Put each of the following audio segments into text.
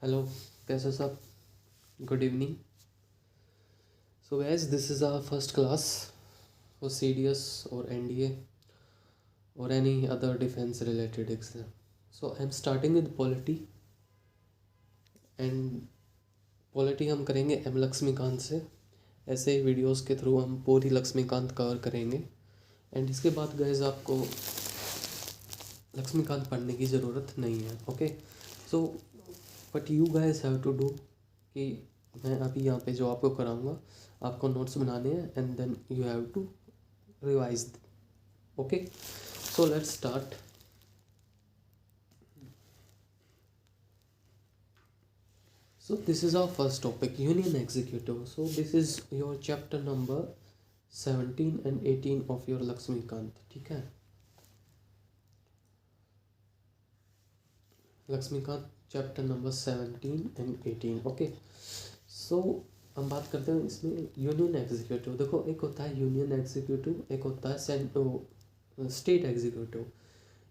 Hello, कैसे सब? Good evening. So guys, this is our first class for CDS और NDA और any other defence related exam. So I am starting with polity. And polity हम करेंगे M Laxmikant से. ऐसे ही videos के through हम पूरी लक्ष्मीकांत कवर करेंगे. एंड इसके बाद गैस आपको लक्ष्मीकांत पढ़ने की ज़रूरत नहीं है. Okay, so but you guys have to do कि मैं अभी यहाँ पे जो आपको कराऊंगा, आपको नोट्स बनाने हैं and then you have to revise. Okay, so let's start. So this is our first topic, Union Executive. So this is your chapter number 17 and 18 of your Lakshmikant. ठीक है, Lakshmikant chapter number 17 and 18. Okay, so हम बात करते हैं इसमें union executive. देखो, एक होता है यूनियन एग्जीक्यूटिव, एक होता है स्टेट एग्जीक्यूटिव.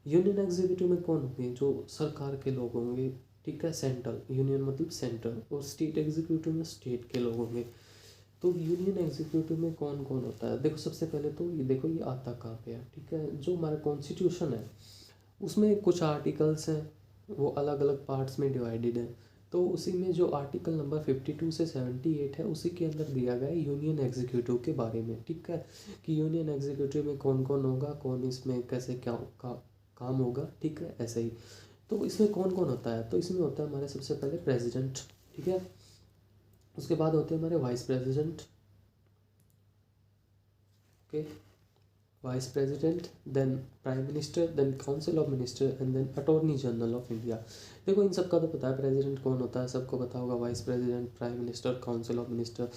यूनियन एग्जीक्यूटिव में कौन होंगे? जो सरकार के लोग होंगे. ठीक है, सेंट्रल. यूनियन मतलब सेंट्रल. और स्टेट एग्जीक्यूटिव में स्टेट के लोग होंगे. तो यूनियन एग्जीक्यूटिव में कौन कौन होता है? देखो, सबसे पहले तो ये देखो, ये आता कहाँ पे है. ठीक है, जो हमारा कॉन्स्टिट्यूशन है उसमें कुछ आर्टिकल्स हैं, वो अलग अलग पार्ट्स में डिवाइडेड है. तो उसी में जो आर्टिकल नंबर 52 से 78 है, उसी के अंदर दिया गया है यूनियन एग्जीक्यूटिव के बारे में. ठीक है, कि यूनियन एग्जीक्यूटिव में कौन कौन होगा, कौन इसमें कैसे क्या काम होगा. ठीक है, ऐसे ही. तो इसमें कौन कौन होता है? तो इसमें होता है हमारे सबसे पहले प्रेसिडेंट. ठीक है, उसके बाद होते हैं हमारे vice president. Okay, vice president, then prime minister, then council of minister and then attorney general of India. देखो, इन सबका तो पता है प्रेसिडेंट कौन होता है, सबको पता होगा. Vice president, prime minister, council of minister.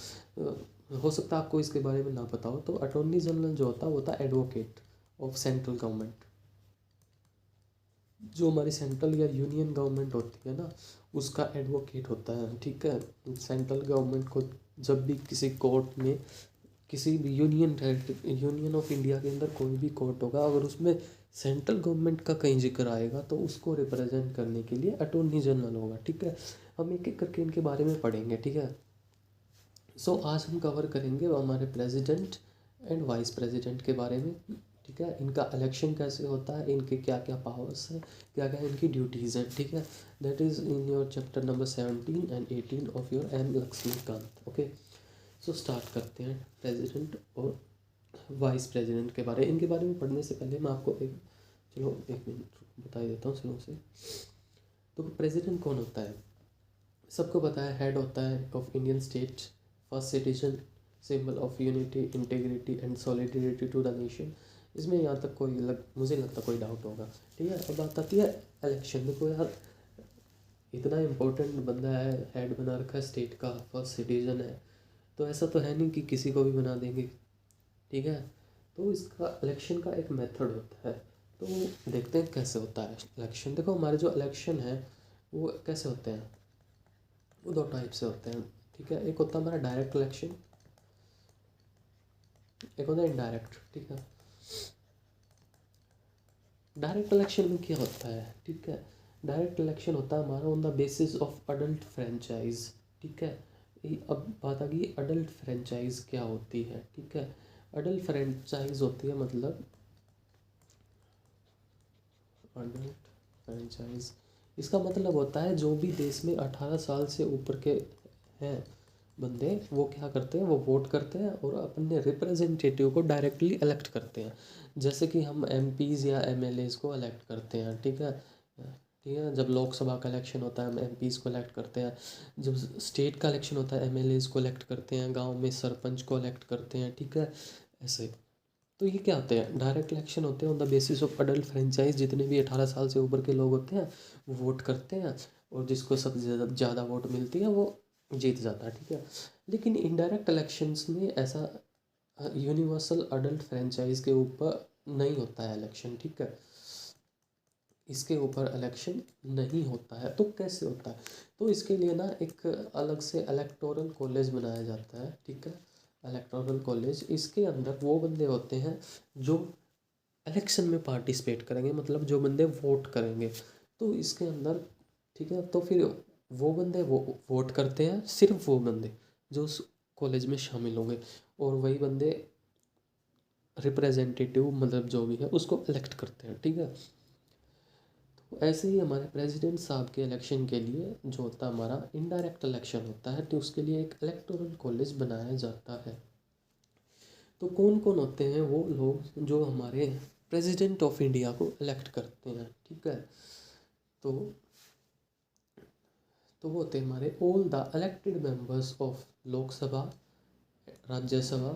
हो सकता है आपको इसके बारे में ना पता हो. तो अटॉर्नी जनरल जो होता है वो होता है एडवोकेट ऑफ सेंट्रल गवर्नमेंट. जो हमारी सेंट्रल या यूनियन गवर्नमेंट होती है ना, उसका एडवोकेट होता है. ठीक है, सेंट्रल गवर्नमेंट को जब भी किसी कोर्ट में, किसी भी यूनियन ऑफ इंडिया के अंदर कोई भी कोर्ट होगा, अगर उसमें सेंट्रल गवर्नमेंट का कहीं जिक्र आएगा तो उसको रिप्रेजेंट करने के लिए अटॉर्नी जनरल होगा. ठीक है, हम एक एक करके इनके बारे में पढ़ेंगे. ठीक है, सो आज हम कवर करेंगे हमारे प्रेसिडेंट एंड वाइस प्रेसिडेंट के बारे में. ठीक है, इनका इलेक्शन कैसे होता है, इनके क्या क्या पावर्स हैं, क्या क्या इनकी ड्यूटीज़ हैं. ठीक है, that is in your chapter number 17 and 18 of your M Laxmikanth. Okay, so start करते हैं प्रेसिडेंट और वाइस प्रेसिडेंट के बारे. इनके बारे में पढ़ने से पहले मैं आपको एक मिनट बता ही देता हूँ शुरू से. तो प्रेसिडेंट कौन होता है? सबको पता है, हेड होता है of Indian state, first citizen, symbol of unity, integrity and solidarity to the nation. इसमें यहाँ तक मुझे लगता कोई डाउट होगा. ठीक है, अब बात आती है इलेक्शन. देखो यार, इतना इम्पोर्टेंट बंदा है, हेड बना रखा है स्टेट का, फर्स्ट सिटीजन है, तो ऐसा तो है नहीं कि किसी को भी बना देंगे. ठीक है, तो इसका इलेक्शन का एक मेथड होता है. तो देखते हैं कैसे होता है इलेक्शन. देखो, हमारे जो इलेक्शन है वो कैसे होते हैं, वो दो टाइप से होते हैं. ठीक है, एक होता है हमारा डायरेक्ट इलेक्शन, एक होता है इनडायरेक्ट. ठीक है, डायरेक्ट इलेक्शन में क्या होता है? ठीक है, डायरेक्ट इलेक्शन होता है हमारा on the basis of adult franchise. ठीक है, अब बात आ गई अडल्ट फ्रेंचाइज क्या होती है. ठीक है, अडल्ट फ्रेंचाइज होती है मतलब अडल्ट फ्रेंचाइज, इसका मतलब होता है जो भी देश में 18 साल से ऊपर के हैं बंदे, वो क्या करते हैं, वो वोट करते हैं और अपने रिप्रेजेंटेटिव को डायरेक्टली इलेक्ट करते हैं. जैसे कि हम MPs या MLAs को इलेक्ट करते हैं. ठीक है, ठीक है, जब लोकसभा का इलेक्शन होता है हम MPs को इलेक्ट करते हैं. जब स्टेट का इलेक्शन होता है MLAs को इलेक्ट करते हैं, गांव में सरपंच को इलेक्ट करते हैं. ठीक है, ऐसे. तो ये क्या होते हैं? डायरेक्ट इलेक्शन होते हैं on the basis of adult franchise. जितने भी 18 साल से ऊपर के लोग होते हैं वो वोट करते हैं और जिसको सबसे ज़्यादा वोट मिलती है वो जीत जाता है. ठीक है, लेकिन इनडायरेक्ट इलेक्शंस में ऐसा यूनिवर्सल अडल्ट फ्रेंचाइज के ऊपर नहीं होता है इलेक्शन. ठीक है, इसके ऊपर इलेक्शन नहीं होता है. तो कैसे होता है? तो इसके लिए ना एक अलग से इलेक्टोरल कॉलेज बनाया जाता है. ठीक है, इलेक्टोरल कॉलेज, इसके अंदर वो बंदे होते हैं जो इलेक्शन में पार्टिसिपेट करेंगे, मतलब जो बंदे वोट करेंगे. तो इसके अंदर, ठीक है, तो फिर वो बंदे वो वोट करते हैं, सिर्फ वो बंदे जो उस कॉलेज में शामिल होंगे, और वही बंदे रिप्रेजेंटेटिव मतलब जो भी है उसको इलेक्ट करते हैं, ठीक है। तो ऐसे ही हमारे प्रेसिडेंट साहब के इलेक्शन के लिए जो होता है हमारा इनडायरेक्ट इलेक्शन होता है, तो उसके लिए एक इलेक्टोरल कॉलेज बनाया जाता है। तो कौन कौन होते हैं वो लोग जो हमारे प्रेसिडेंट ऑफ इंडिया को इलेक्ट करते हैं, ठीक है। तो वो होते हैं हमारे all the elected members of Lok Sabha, Rajya Sabha,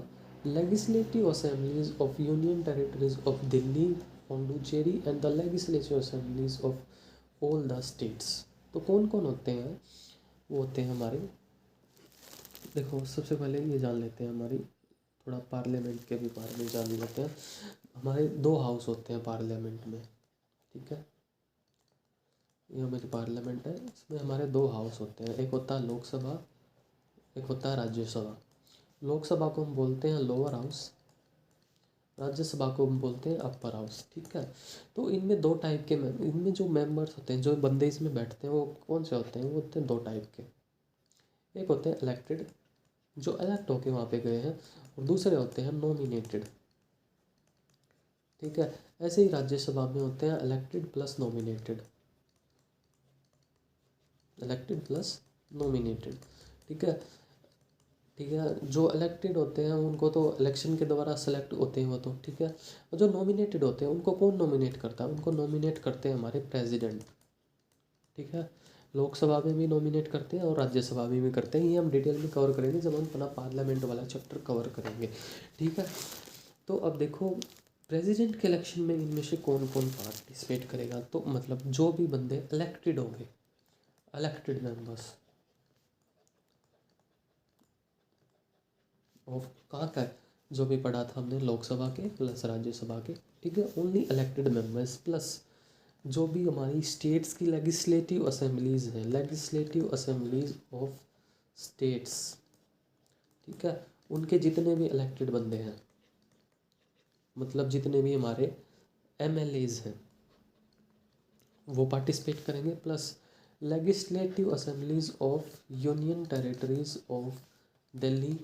legislative assemblies of union territories of Delhi, Puducherry and the legislative assemblies of all the states. तो कौन कौन होते हैं वो होते हैं हमारे, देखो सबसे पहले ये जान लेते हैं हमारी, थोड़ा पार्लियामेंट के भी बारे में जान लेते हैं। हमारे दो हाउस होते हैं पार्लियामेंट में, ठीक है। ये हमारी पार्लियामेंट है, इसमें हमारे दो हाउस होते हैं, एक होता है लोकसभा, एक होता है राज्यसभा। लोकसभा को हम बोलते हैं लोअर हाउस, राज्यसभा को हम बोलते हैं अपर हाउस, ठीक है। तो इनमें दो टाइप के इनमें जो मेंबर्स होते हैं, जो बंदे इसमें बैठते हैं, वो कौन से होते हैं, वो होते हैं दो टाइप के। एक होते हैं इलेक्टेड, जो इलेक्ट होके वहाँ पे गए हैं, और दूसरे होते हैं नॉमिनेटेड, ठीक है। ऐसे ही राज्यसभा में होते हैं elected plus nominated, elected plus nominated, ठीक है। ठीक है, जो इलेक्टेड होते हैं उनको तो इलेक्शन के द्वारा सेलेक्ट होते हैं वो तो, ठीक है। और जो नॉमिनेटेड होते हैं उनको कौन नॉमिनेट करता है, उनको नॉमिनेट करते हैं हमारे प्रेसिडेंट, ठीक है। लोकसभा में भी नॉमिनेट करते हैं और राज्यसभा में भी करते हैं, ये हम डिटेल में कवर करेंगे जब हम अपना पार्लियामेंट वाला चैप्टर कवर करेंगे, ठीक है। तो अब देखो प्रेसिडेंट के इलेक्शन में इनमें से कौन कौन पार्टिसिपेट करेगा, तो मतलब जो भी बंदे इलेक्टेड होंगे, इलेक्टेड मेंबर्स ऑफ कहाँ का है, जो भी पढ़ा था हमने लोकसभा के प्लस राज्यसभा के, ठीक है। ओनली इलेक्टेड मेंबर्स प्लस जो भी हमारी स्टेट्स की लेजिस्लेटिव असेंबलीज हैं, लेजिस्लेटिव असेंबलीज ऑफ स्टेट्स, ठीक है, उनके जितने भी इलेक्टेड बंदे हैं, मतलब जितने भी हमारे एमएलएज हैं वो पार्टिसिपेट करेंगे, plus legislative assemblies of union territories of Delhi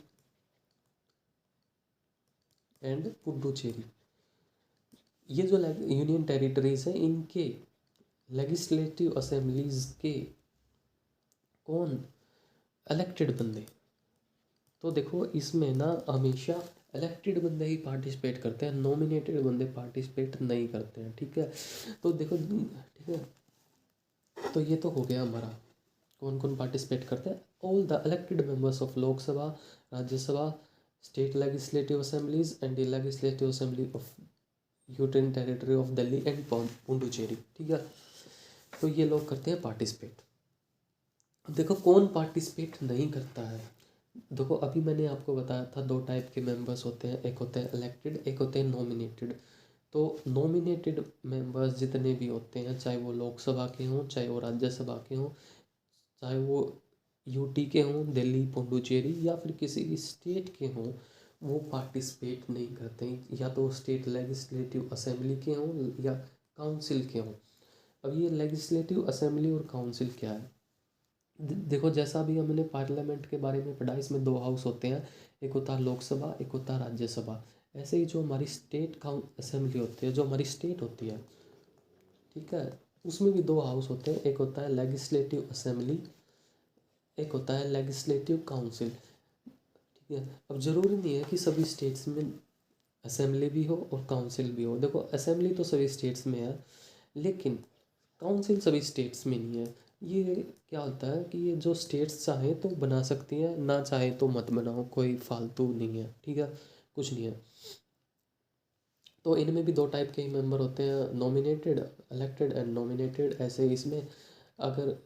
and Puducherry. ये जो यूनियन टेरिटरीज हैं इनके लेजिस्लेटिव असेंबलीज के कौन इलेक्टेड बंदे, तो देखो इसमें ना हमेशा इलेक्टेड बंदे ही पार्टिसिपेट करते हैं, नॉमिनेटेड बंदे पार्टिसिपेट नहीं करते हैं, ठीक है। तो देखो ठीक है, तो ये तो हो गया हमारा कौन कौन पार्टिसिपेट करते हैं, all the elected members of Lok Sabha, Rajya Sabha, state legislative assemblies and the legislative assembly of union territory of Delhi and Puducherry, ठीक है। तो ये लोग करते हैं पार्टिसिपेट। अब देखो कौन पार्टिसिपेट नहीं करता है, देखो अभी मैंने आपको बताया था दो टाइप के मेंबर्स होते हैं, एक होते हैं इलेक्टेड, एक होते हैं नॉमिनेटेड। तो नॉमिनेटेड मेंबर्स जितने भी होते हैं, चाहे वो लोकसभा के हों, चाहे वो राज्यसभा के हों, चाहे वो यूटी के हों, दिल्ली पुडुचेरी, या फिर किसी भी स्टेट के हों, वो पार्टिसिपेट नहीं करते हैं, या तो स्टेट लेजिस्लेटिव असेंबली के हों या काउंसिल के हों। अब ये लेजिस्लेटिव असेंबली और काउंसिल क्या है, देखो जैसा भी हमने पार्लियामेंट के बारे में पढ़ा, इसमें दो हाउस होते हैं, एक होता है लोकसभा, एक होता है राज्यसभा। ऐसे ही जो हमारी स्टेट असेंबली होती है, जो हमारी स्टेट होती है, ठीक है, उसमें भी दो हाउस होते हैं, एक होता है लेजिस्लेटिव असेंबली, एक होता है लेजिस्लेटिव काउंसिल, ठीक है। अब ज़रूरी नहीं है कि सभी स्टेट्स में असेंबली भी हो और काउंसिल भी हो, देखो असेंबली तो सभी स्टेट्स में है लेकिन काउंसिल सभी स्टेट्स में नहीं है। ये क्या होता है कि ये जो स्टेट्स चाहें तो बना सकती हैं, ना चाहे तो मत बनाओ, कोई फालतू नहीं है, ठीक है, कुछ नहीं है। तो इनमें भी दो टाइप के ही मेंबर होते हैं, नॉमिनेटेड, इलेक्टेड एंड नॉमिनेटेड। ऐसे इसमें अगर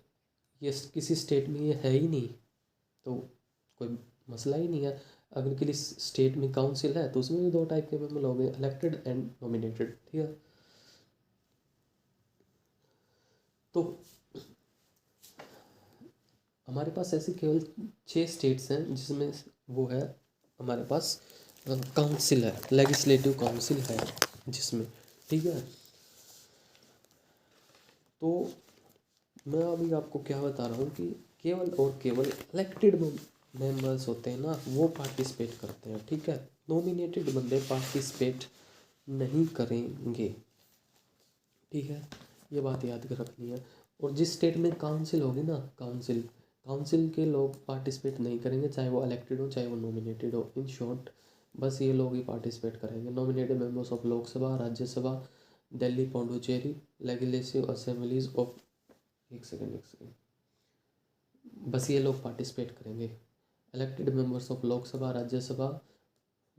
ये किसी स्टेट में ये है ही नहीं तो कोई मसला ही नहीं है, अगर किसी स्टेट में काउंसिल है तो उसमें भी दो टाइप के मेंबर हो गए, इलेक्टेड एंड नॉमिनेटेड, ठीक है। तो हमारे पास ऐसी केवल 6 स्टेट्स हैं जिसमें वो है हमारे पास काउंसिल है, लेजिस्लेटिव काउंसिल है जिसमें, ठीक है। तो मैं अभी आपको क्या बता रहा हूँ कि केवल और केवल इलेक्टेड मेंबर्स होते हैं ना, वो पार्टिसिपेट करते हैं, ठीक है। नॉमिनेटेड बंदे पार्टिसिपेट नहीं करेंगे, ठीक है। ये बात याद कर रखनी है। और जिस स्टेट में काउंसिल होगी ना, काउंसिल काउंसिल के लोग पार्टिसिपेट नहीं करेंगे, चाहे वो इलेक्टेड हो चाहे वो नॉमिनेटेड हो। इन शॉर्ट बस ये लोग ही पार्टिसिपेट करेंगे। Nominated members of Lok Sabha, Rajya Sabha, Delhi, Pondicherry, legislative assemblies of, एक सेकेंड, बस ये लोग पार्टिसिपेट करेंगे। Elected members of Lok Sabha, Rajya Sabha,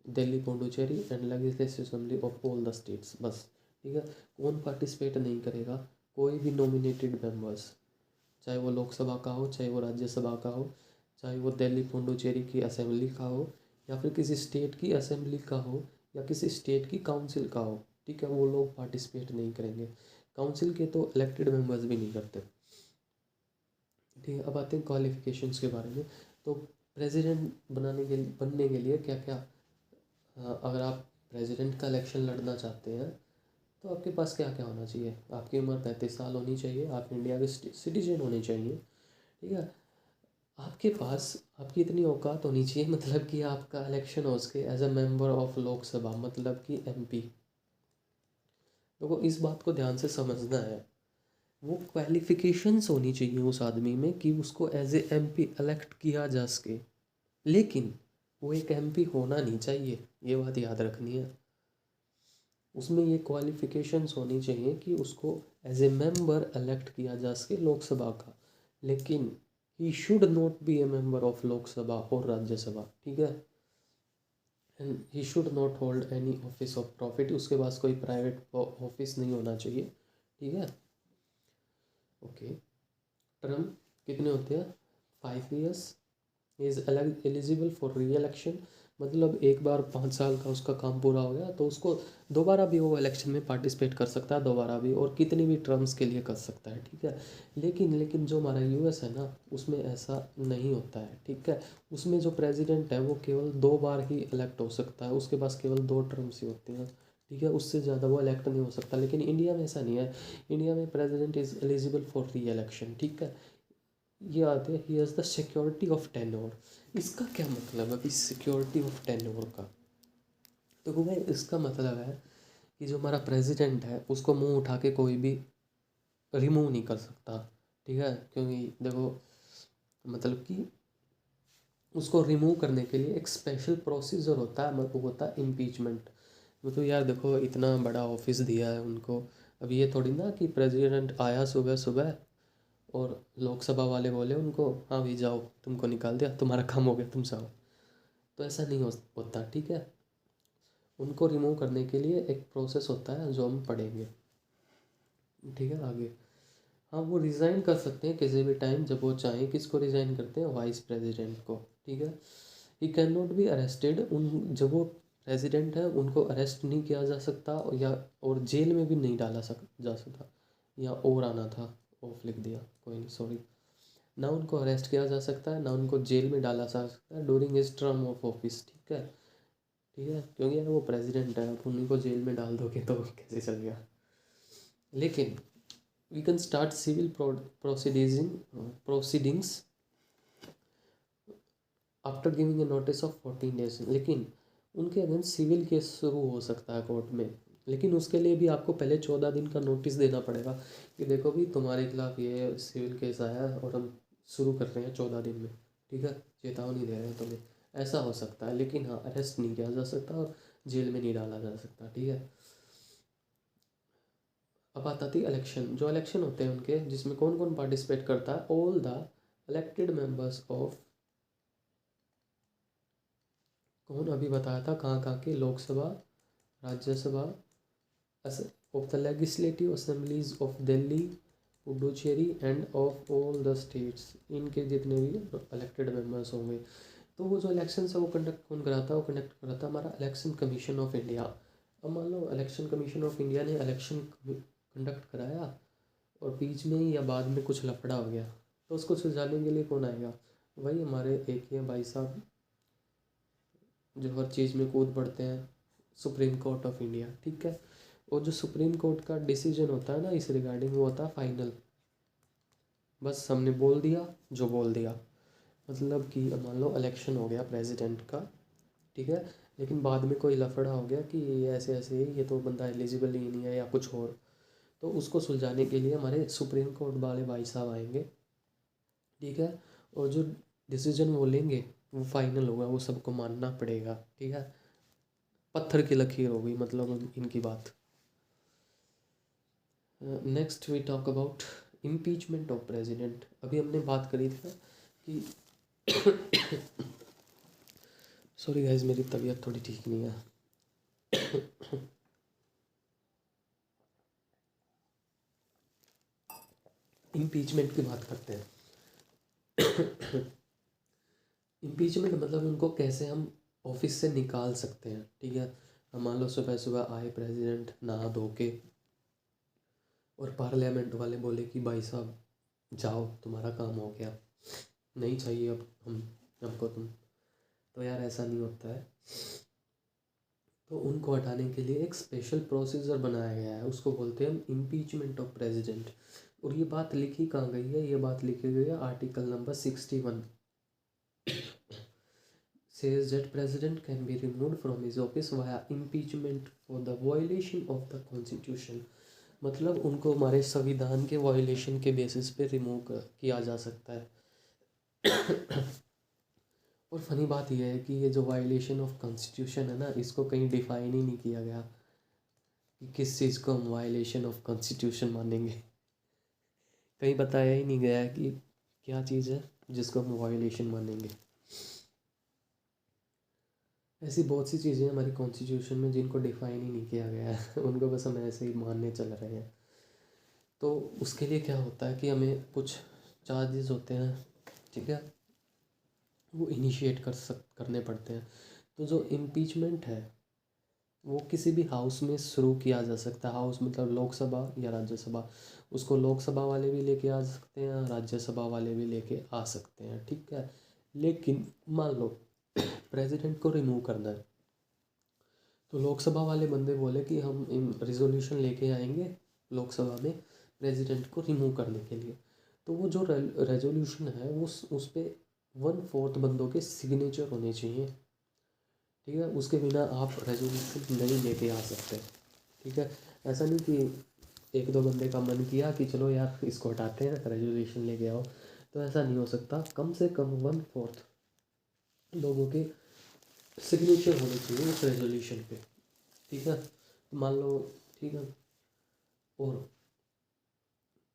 Delhi, Puducherry and legislative assembly of all the states, बस, ठीक है। कौन पार्टिसिपेट नहीं करेगा? कोई भी नॉमिनेटेड मेंबर्स, चाहे वो लोकसभा का हो, चाहे वो राज्यसभा का हो, चाहे वो दिल्ली पौंडुचेरी की असेंबली का हो, या फिर किसी स्टेट की असेंबली का हो, या किसी स्टेट की काउंसिल का हो, ठीक है, वो लोग पार्टिसिपेट नहीं करेंगे। काउंसिल के तो इलेक्टेड मेंबर्स भी नहीं करते, ठीक है। अब आते हैं क्वालिफिकेशंस के बारे में। तो प्रेसिडेंट बनने के लिए क्या क्या, अगर आप प्रेसिडेंट का इलेक्शन लड़ना चाहते हैं तो आपके पास क्या क्या होना चाहिए? आपकी उम्र 35 साल होनी चाहिए, आप इंडिया के सिटीजन होने चाहिए, ठीक है। आपके पास आपकी इतनी औकात होनी चाहिए, मतलब कि आपका इलेक्शन हो सके as a member of Lok Sabha, मतलब कि एमपी। तो इस बात को ध्यान से समझना है। वो क्वालिफिकेशंस होनी चाहिए उस आदमी में कि उसको एज ए एमपी इलेक्ट किया जा सके, लेकिन वो एक एमपी होना नहीं चाहिए, ये बात याद रखनी है। उसमें ये क्वालिफिकेशंस होनी चाहिए कि उसको एज ए मेंबर इलेक्ट किया जा सके लोकसभा का, लेकिन he should not be A member of Lok Sabha और राज्यसभा, ठीक है। And he should not hold any office of profit, उसके पास कोई प्राइवेट ऑफिस नहीं होना चाहिए, ठीक है। ओके। टर्म कितने होते हैं? 5 years। इज़ एलिजिबल फॉर री इलेक्शन, मतलब एक बार 5 साल का उसका काम पूरा हो गया तो उसको दोबारा भी वो इलेक्शन में पार्टिसिपेट कर सकता है, दोबारा भी, और कितनी भी टर्म्स के लिए कर सकता है, ठीक है। लेकिन जो हमारा यूएस है ना, उसमें ऐसा नहीं होता है, ठीक है। उसमें जो प्रेसिडेंट है वो केवल 2 बार ही इलेक्ट हो सकता है, उसके पास केवल 2 टर्म्स ही होती हैं, ठीक है। उससे ज़्यादा वो इलेक्ट नहीं हो सकता। लेकिन इंडिया में ऐसा नहीं है। इंडिया में प्रेसिडेंट इज़ एलिजिबल फॉर री इलेक्शन, ठीक है। ये आते हैं, he has the security of tenure. इसका क्या मतलब है, इस सिक्योरिटी ऑफ टेन्योर का? तो भाई इसका मतलब है कि जो हमारा प्रेसिडेंट है उसको मुंह उठा के कोई भी रिमूव नहीं कर सकता, ठीक है। क्योंकि देखो, मतलब कि उसको रिमूव करने के लिए एक स्पेशल प्रोसीजर होता है, वो होता है इम्पीचमेंट। मतलब यार देखो, इतना बड़ा ऑफिस दिया है उनको, अब ये थोड़ी ना कि प्रेसिडेंट आया सुबह सुबह और लोकसभा वाले बोले उनको, हाँ भाई जाओ, तुमको निकाल दिया, तुम्हारा काम हो गया, तुम जाओ। तो ऐसा नहीं होता, ठीक है। उनको रिमूव करने के लिए एक प्रोसेस होता है जो हम पढ़ेंगे, ठीक है, आगे। हाँ, वो रिज़ाइन कर सकते हैं किसी भी टाइम जब वो चाहें। किसको रिज़ाइन करते हैं? वाइस प्रेसिडेंट को, ठीक है। He can not be arrested, उन जब वो प्रेसिडेंट है उनको अरेस्ट नहीं किया जा सकता, या और जेल में भी नहीं जा सकता, या और आना था, ऑफ लिख दिया, कोई नहीं, सॉरी। ना उनको अरेस्ट किया जा सकता है, ना उनको जेल में डाला जा सकता है during his term of office, ठीक है, ठीक है। क्योंकि यार वो प्रेसिडेंट है, आप उन्हीं को जेल में डाल दोगे तो कैसे चल गया। लेकिन we can start civil proceedings after giving a notice of 14 days। लेकिन उनके अगेंस्ट सिविल केस शुरू हो सकता है कोर्ट में, लेकिन उसके लिए भी आपको पहले 14 दिन का नोटिस देना पड़ेगा कि देखो भी तुम्हारे खिलाफ ये सिविल केस आया है और हम शुरू कर रहे हैं 14 दिन में, ठीक है, चेतावनी दे रहे हैं तुम्हें। ऐसा हो सकता है, लेकिन हाँ, अरेस्ट नहीं किया जा सकता और जेल में नहीं डाला जा सकता, ठीक है। अब आता थी इलेक्शन। जो इलेक्शन होते हैं उनके, जिसमें कौन कौन पार्टिसिपेट करता है? All the elected members of, कौन अभी बताया था कहाँ कहाँ की, Lok Sabha, Rajya Sabha, of the legislative assemblies of Delhi, Puducherry end of all the states, इनके जितने भी इलेक्टेड मेंबर्स होंगे। तो वो जो इलेक्शन है वो कंडक्ट कौन कराता है? वो कंडक्ट कराता है हमारा इलेक्शन कमीशन ऑफ इंडिया। अब मान लो इलेक्शन कमीशन ऑफ इंडिया ने इलेक्शन कंडक्ट कराया और बीच में ही या बाद में कुछ लफड़ा हो गया, तो उसको सुलझाने के लिए कौन आएगा? वही हमारे एक ही भाई साहब जो हर चीज़ में कूद पड़ते हैं, सुप्रीम कोर्ट ऑफ इंडिया, ठीक है। और जो सुप्रीम कोर्ट का डिसीजन होता है ना इस रिगार्डिंग, वो होता है फाइनल, बस हमने बोल दिया जो बोल दिया। मतलब कि मान लो इलेक्शन हो गया प्रेसिडेंट का, ठीक है, लेकिन बाद में कोई लफड़ा हो गया कि ये ऐसे ऐसे ये तो बंदा एलिजिबल ही नहीं है या कुछ और, तो उसको सुलझाने के लिए हमारे सुप्रीम कोर्ट वाले भाई साहब आएंगे, ठीक है, और जो डिसीजन वो लेंगे वो फाइनल होगा, वो सबको मानना पड़ेगा, ठीक है। पत्थर की लकीर हो गई मतलब इनकी बात। Next we talk about impeachment of president. अभी हमने बात करी थी ना कि सॉरी गाइस मेरी तबीयत थोड़ी ठीक नहीं है। इम्पीचमेंट की बात करते हैं। इम्पीचमेंट मतलब उनको कैसे हम ऑफिस से निकाल सकते हैं, ठीक है। अब मान लो सुबह सुबह आए प्रेसिडेंट नहा धो के, और पार्लियामेंट वाले बोले कि भाई साहब जाओ तुम्हारा काम हो गया, नहीं चाहिए अब हमको तुम, तो यार ऐसा नहीं होता है। तो उनको हटाने के लिए एक स्पेशल प्रोसीजर बनाया गया है, उसको बोलते हैं हम इम्पीचमेंट ऑफ प्रेसिडेंट। और ये बात लिखी कहाँ गई है, ये बात लिखी गई है article number 61, says that president can be removed from his office via impeachment for the violation of the constitution। मतलब उनको हमारे संविधान के वायलेशन के बेसिस पे रिमूव किया जा सकता है। और फनी बात यह है कि ये जो वायलेशन ऑफ कॉन्स्टिट्यूशन है ना, इसको कहीं डिफाइन ही नहीं किया गया कि किस चीज़ को हम वायलेशन ऑफ कॉन्स्टिट्यूशन मानेंगे। कहीं बताया ही नहीं गया है कि क्या चीज़ है जिसको हम वायलेशन मानेंगे। ऐसी बहुत सी चीज़ें हमारी कॉन्स्टिट्यूशन में जिनको डिफाइन ही नहीं किया गया है। उनको बस हम ऐसे ही मानने चल रहे हैं। तो उसके लिए क्या होता है कि हमें कुछ चार्जेस होते हैं, ठीक है, वो इनिशिएट करने पड़ते हैं। तो जो इम्पीचमेंट है वो किसी भी हाउस में शुरू किया जा सकता है। हाउस मतलब लोकसभा या राज्यसभा। उसको लोकसभा वाले भी लेके आ सकते हैं, राज्यसभा वाले भी लेके आ सकते हैं, ठीक है। लेकिन मान लो प्रेसिडेंट को रिमूव करना है, तो लोकसभा वाले बंदे बोले कि हम रिजोल्यूशन लेके आएंगे लोकसभा में प्रेसिडेंट को रिमूव करने के लिए। तो वो जो रेजोल्यूशन है उस पे 1/4 बंदों के सिग्नेचर होने चाहिए, ठीक है। उसके बिना आप रेजोल्यूशन नहीं लेके आ सकते, ठीक है। ऐसा नहीं कि एक दो बंदे का मन किया कि चलो यार इसको हटाते हैं रेजोल्यूशन लेके आओ, तो ऐसा नहीं हो सकता। कम से कम 1/4 लोगों के सिग्नेचर होने चाहिए उस रेजोल्यूशन पे, ठीक है। मान लो, ठीक है। और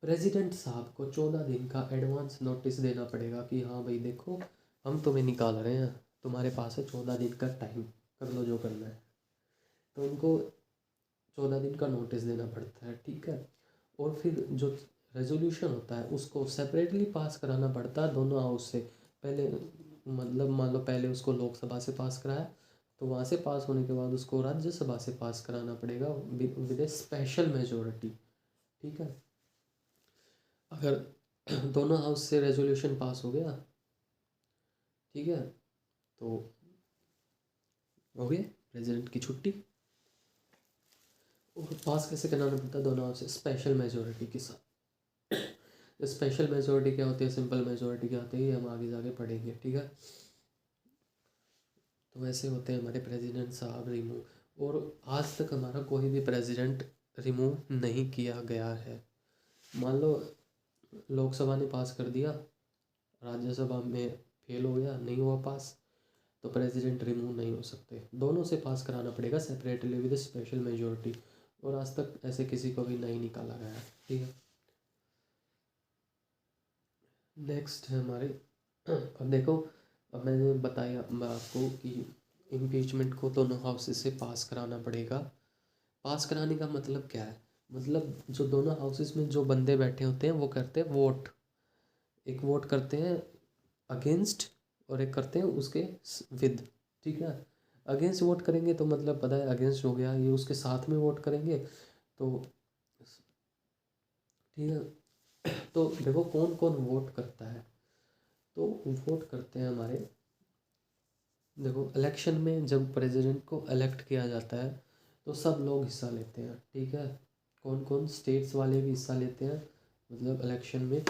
प्रेसिडेंट साहब को 14 दिन का एडवांस नोटिस देना पड़ेगा कि हाँ भाई देखो हम तुम्हें निकाल रहे हैं, तुम्हारे पास है 14 दिन का टाइम, कर लो जो करना है। तो उनको 14 दिन का नोटिस देना पड़ता है, ठीक है। और फिर जो रेजोल्यूशन होता है उसको सेपरेटली पास कराना पड़ता है दोनों हाउस से। पहले मतलब मान लो पहले उसको लोकसभा से पास कराया, तो वहाँ से पास होने के बाद उसको राज्यसभा से पास कराना पड़ेगा विद ए स्पेशल मेजोरिटी, ठीक है। अगर दोनों हाउस से रेजोल्यूशन पास हो गया, ठीक है, तो हो गया प्रेसिडेंट की छुट्टी। और पास कैसे कराना पड़ता है दोनों हाउस से? स्पेशल मेजोरिटी के साथ। स्पेशल मेजोरिटी क्या होती है, सिंपल मेजोरिटी क्या होती है, ये हम आगे जाके पढ़ेंगे, ठीक है। तो वैसे होते हैं हमारे प्रेसिडेंट साहब रिमूव। और आज तक हमारा कोई भी प्रेसिडेंट रिमूव नहीं किया गया है। मान लो लोकसभा ने पास कर दिया, राज्यसभा में फेल हो गया, नहीं हुआ पास, तो प्रेसिडेंट रिमूव नहीं हो सकते। दोनों से पास कराना पड़ेगा सेपरेटली विद स्पेशल मेजोरिटी। और आज तक ऐसे किसी को भी नहीं निकाला गया है, ठीक है। नेक्स्ट है हमारे अब देखो, अब मैंने बताया मैं आपको कि इम्पीचमेंट को दोनों हाउसेस से पास कराना पड़ेगा। पास कराने का मतलब क्या है? मतलब जो दोनों हाउसेस में जो बंदे बैठे होते हैं वो करते हैं वोट। एक वोट करते हैं अगेंस्ट और एक करते हैं उसके विद, ठीक है। अगेंस्ट वोट करेंगे तो मतलब पता है अगेंस्ट हो गया, ये उसके साथ में वोट करेंगे तो, ठीक है। तो देखो कौन कौन वोट करता है। तो वोट करते हैं हमारे, देखो इलेक्शन में जब प्रेसिडेंट को इलेक्ट किया जाता है तो सब लोग हिस्सा लेते हैं, ठीक है। कौन कौन? स्टेट्स वाले भी हिस्सा लेते हैं मतलब इलेक्शन में,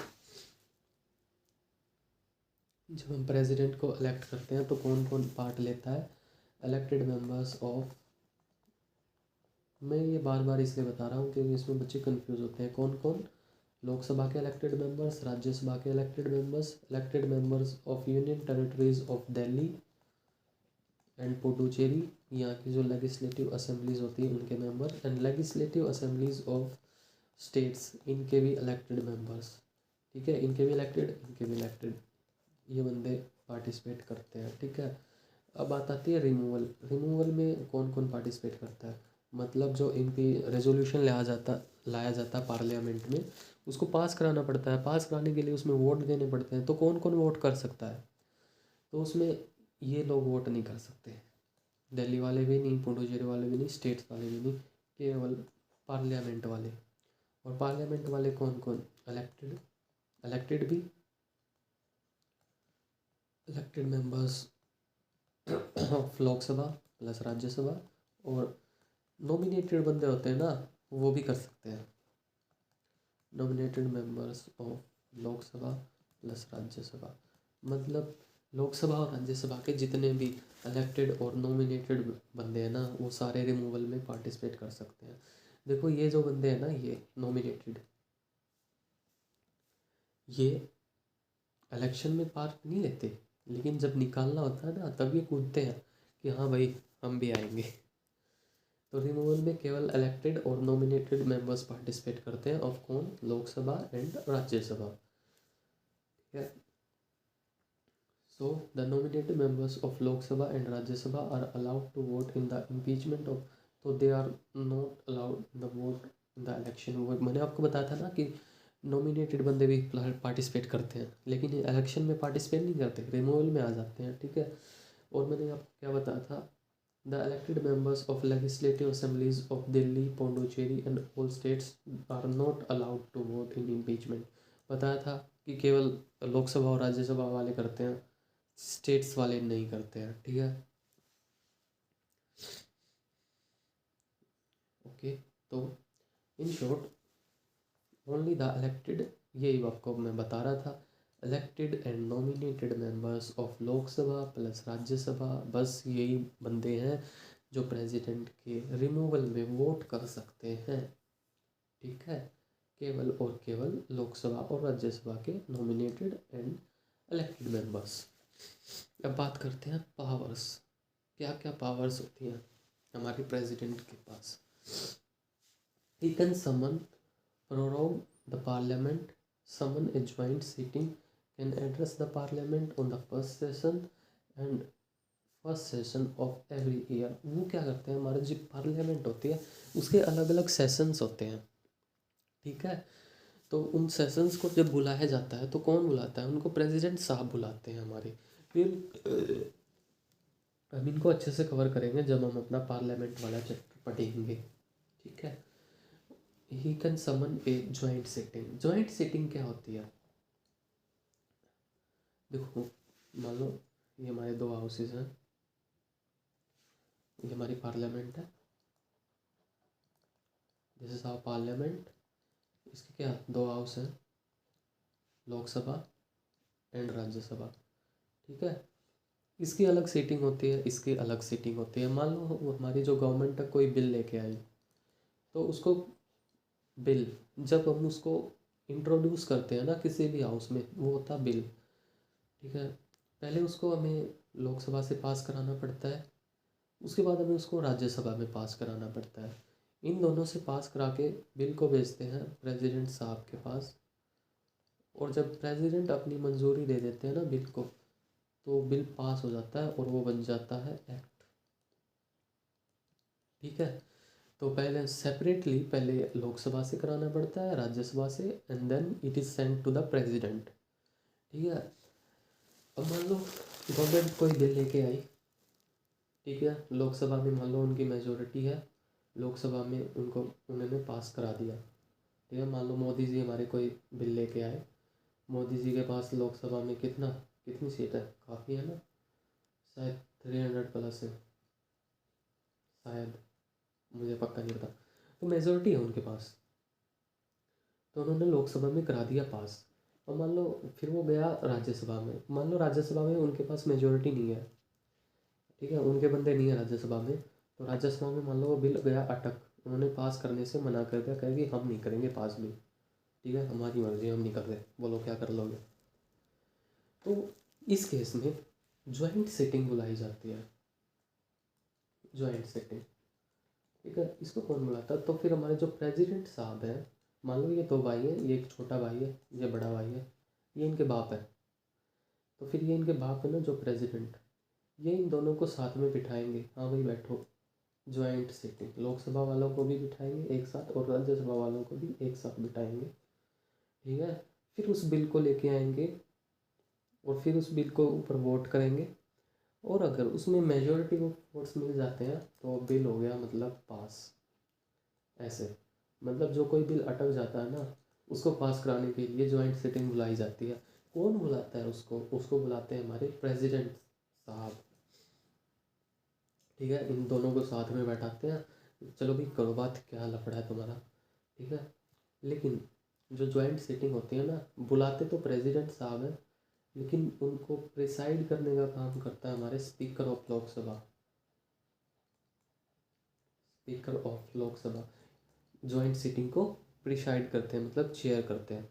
जब हम प्रेसिडेंट को इलेक्ट करते हैं तो कौन कौन पार्ट लेता है? इलेक्टेड मेंबर्स ऑफ, मैं ये बार बार इसलिए बता रहा हूँ क्योंकि इसमें बच्चे कंफ्यूज होते हैं। कौन कौन? लोकसभा के इलेक्टेड मेंबर्स, राज्यसभा के elected members of union territories of Delhi and Puducherry, यहाँ की जो लेजिस्लेटिव असेंबलीज होती है उनके member, and legislative assemblies of states, इनके भी इलेक्टेड मेंबर्स। ठीक है, इनके भी इलेक्टेड, ये बंदे पार्टिसिपेट करते हैं। ठीक है, अब बात आती है रिमूवल में कौन कौन पार्टिसिपेट करता है? मतलब जो एमपी रेजोल्यूशन लाया जाता है पार्लियामेंट में, उसको पास कराना पड़ता है। पास कराने के लिए उसमें वोट देने पड़ते हैं। तो कौन कौन वोट कर सकता है? तो उसमें ये लोग वोट नहीं कर सकते, दिल्ली वाले भी नहीं, पुडुचेरी वाले भी नहीं, स्टेट्स वाले भी नहीं, केवल पार्लियामेंट वाले। और पार्लियामेंट वाले कौन कौन? इलेक्टेड भी, elected members of Lok Sabha plus Rajya Sabha, और नॉमिनेटेड बंदे होते हैं ना, वो भी कर सकते हैं। Nominated members of Lok Sabha plus Rajya Sabha, मतलब लोकसभा और राज्यसभा के जितने भी इलेक्टेड और नॉमिनेटेड बंदे हैं ना, वो सारे रिमूवल में पार्टिसिपेट कर सकते हैं। देखो ये जो बंदे हैं ना, ये नॉमिनेटेड, ये इलेक्शन में पार्ट नहीं लेते, लेकिन जब निकालना होता है ना, तब ये कूदते हैं कि हाँ भाई हम भी आएंगे। तो रिमूवल में केवल इलेक्टेड और नॉमिनेटेड मेंबर्स पार्टिसिपेट करते हैं। ऑफ कौन? लोकसभा एंड राज्यसभा। ठीक है, so the nominated members of Lok Sabha and Rajya Sabha are allowed to vote in the impeachment of, तो they are not allowed the vote in the election. वो मैंने आपको बताया था ना कि नॉमिनेटेड बंदे भी पार्टिसिपेट करते हैं, लेकिन इलेक्शन में पार्टिसिपेट नहीं करते, रिमूवल में आ जाते हैं। ठीक है, और मैंने आपको क्या बताया था? The elected members of legislative assemblies of Delhi, Puducherry and all states are not allowed to vote in impeachment. बताया था कि केवल लोकसभा और राज्यसभा वाले करते हैं, स्टेट्स वाले नहीं करते हैं। ठीक है, ओके। तो in short only the elected, यही आपको मैं बता रहा था, elected and nominated members of Lok Sabha plus Rajya Sabha, बस यही बंदे हैं जो प्रेसिडेंट के रिमूवल में वोट कर सकते हैं। ठीक है, केवल और केवल लोकसभा और राज्यसभा के नॉमिनेटेड एंड इलेक्टेड मेंबर्स। अब बात करते हैं पावर्स, क्या क्या पावर्स होती हैं हमारे प्रेसिडेंट के पास। He can summon, prorogue the parliament, summon a joint sitting, can address the parliament on the first session of every year। वो क्या करते हैं, हमारे जो पार्लियामेंट होती है उसके अलग अलग सेशंस होते हैं। ठीक है, तो उन सेशंस को जब बुलाया जाता है तो कौन बुलाता है? उनको प्रेसिडेंट साहब बुलाते हैं हमारे। फिर हम इनको अच्छे से कवर करेंगे जब हम अपना पार्लियामेंट वाला चैप्टर पढ़ेंगे। ठीक है, he can summon a joint sitting. Joint sitting क्या होती है? देखो, मान लो ये हमारे दो हाउसेस हैं, ये हमारी पार्लियामेंट है, दिस इज आवर पार्लियामेंट। इसके क्या दो हाउस हैं, लोकसभा एंड राज्यसभा। ठीक है, इसकी अलग सीटिंग होती है, इसकी अलग सीटिंग होती है। मान लो हमारी जो गवर्नमेंट है कोई बिल लेके आई, तो उसको बिल, जब हम उसको इंट्रोड्यूस करते हैं ना किसी भी हाउस में, वो होता है बिल। ठीक है, पहले उसको हमें लोकसभा से पास कराना पड़ता है, उसके बाद हमें उसको राज्यसभा में पास कराना पड़ता है। इन दोनों से पास करा के बिल को भेजते हैं प्रेसिडेंट साहब के पास, और जब प्रेसिडेंट अपनी मंजूरी दे देते हैं ना बिल को, तो बिल पास हो जाता है और वो बन जाता है एक्ट। ठीक है, तो पहले सेपरेटली पहले लोकसभा से कराना पड़ता है, राज्यसभा से, and then it is sent to the president. ठीक है, अब मान लो गवर्नमेंट कोई बिल लेके आई, ठीक है, लोकसभा में मान लो उनकी मेजोरिटी है, लोकसभा में उन्होंने पास करा दिया। ठीक है, मान लो मोदी जी हमारे कोई बिल लेके आए, मोदी जी के पास लोकसभा में कितनी सीट है, काफ़ी है ना, शायद 300 प्लस है, शायद, मुझे पक्का नहीं पता। तो मेजोरिटी है उनके पास, तो उन्होंने लोकसभा में करा दिया पास। और मान लो फिर वो गया राज्यसभा में, मान लो राज्यसभा में उनके पास मेजोरिटी नहीं है, ठीक है, उनके बंदे नहीं है राज्यसभा में, तो राज्यसभा में मान लो वो बिल गया अटक, उन्होंने पास करने से मना कर दिया, कहेगी हम नहीं करेंगे पास भी, ठीक है, हमारी मर्जी, हम नहीं कर रहे, बोलो क्या कर लोगे। तो इस केस में ज्वाइंट सिटिंग बुलाई जाती है, ज्वाइंट सिटिंग, ठीक है। इसको कौन बुलाता है, तो फिर हमारे जो प्रेसिडेंट साहब हैं, मान लो ये दो भाई हैं, ये एक छोटा भाई है, ये बड़ा भाई है, ये इनके बाप है, तो फिर ये इनके बाप है ना जो प्रेसिडेंट, ये इन दोनों को साथ में बिठाएंगे, हाँ भाई बैठो, ज्वाइंट सीटिंग, लोकसभा वालों को भी बिठाएंगे एक साथ और राज्यसभा वालों को भी एक साथ बिठाएंगे, ठीक है। फिर उस बिल को लेके आएंगे और फिर उस बिल को ऊपर वोट करेंगे, और अगर उसमें मेजोरिटी ऑफ वोट्स मिल जाते हैं तो बिल हो गया मतलब पास। ऐसे मतलब जो कोई बिल अटक जाता है ना, उसको पास कराने के लिए ज्वाइंट सिटिंग बुलाई जाती है। कौन बुलाता है उसको, उसको बुलाते हैं हमारे प्रेसिडेंट साहब, ठीक है। इन दोनों को साथ में बैठाते हैं, चलो भाई करो बात, क्या लफड़ा है तुम्हारा, ठीक है। लेकिन जो ज्वाइंट सिटिंग होती है ना, बुलाते तो प्रेसिडेंट साहब हैं, लेकिन उनको प्रिसाइड करने का काम करता है हमारे speaker of Lok Sabha, speaker of Lok Sabha joint sitting को प्रिसाइड करते हैं, मतलब चेयर करते हैं।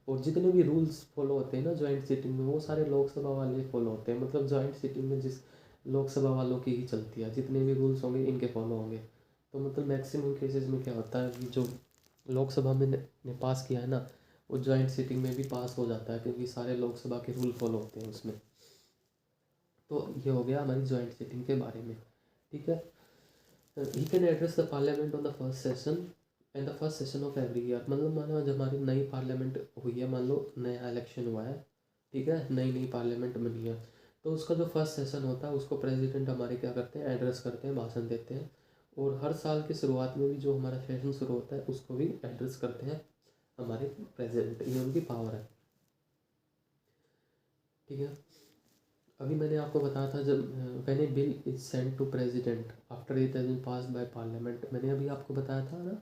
और जितने भी रूल्स फॉलो होते हैं ना ज्वाइंट सिटिंग में, वो सारे लोकसभा वाले फॉलो होते हैं, मतलब ज्वाइंट सिटिंग में जिस लोकसभा वालों की ही चलती है, जितने भी रूल्स होंगे इनके फॉलो होंगे। तो मतलब मैक्सिमम केसेस में क्या होता है कि जो लोकसभा में ने पास किया है ना, वो ज्वाइंट सिटिंग में भी पास हो जाता है, क्योंकि सारे लोकसभा के रूल फॉलो होते हैं उसमें। तो ये हो गया हमारी ज्वाइंट सिटिंग के बारे में, ठीक है। He can address the parliament on the first session and the first session of every year, मतलब मानो जब हमारी नई पार्लियामेंट हुई है, मान लो नया इलेक्शन हुआ है, ठीक है, नई नई पार्लियामेंट बनी है, तो उसका जो फर्स्ट सेशन होता है उसको प्रेसिडेंट हमारे क्या करते हैं, एड्रेस करते हैं, भाषण देते हैं। और हर साल की शुरुआत में भी जो हमारा सेशन शुरू होता है उसको भी एड्रेस करते हैं हमारे प्रेसिडेंट, ये उनकी पावर है, ठीक है। अभी मैंने आपको बताया था जब when a bill is sent to president after it has been pass by parliament, मैंने अभी आपको बताया था ना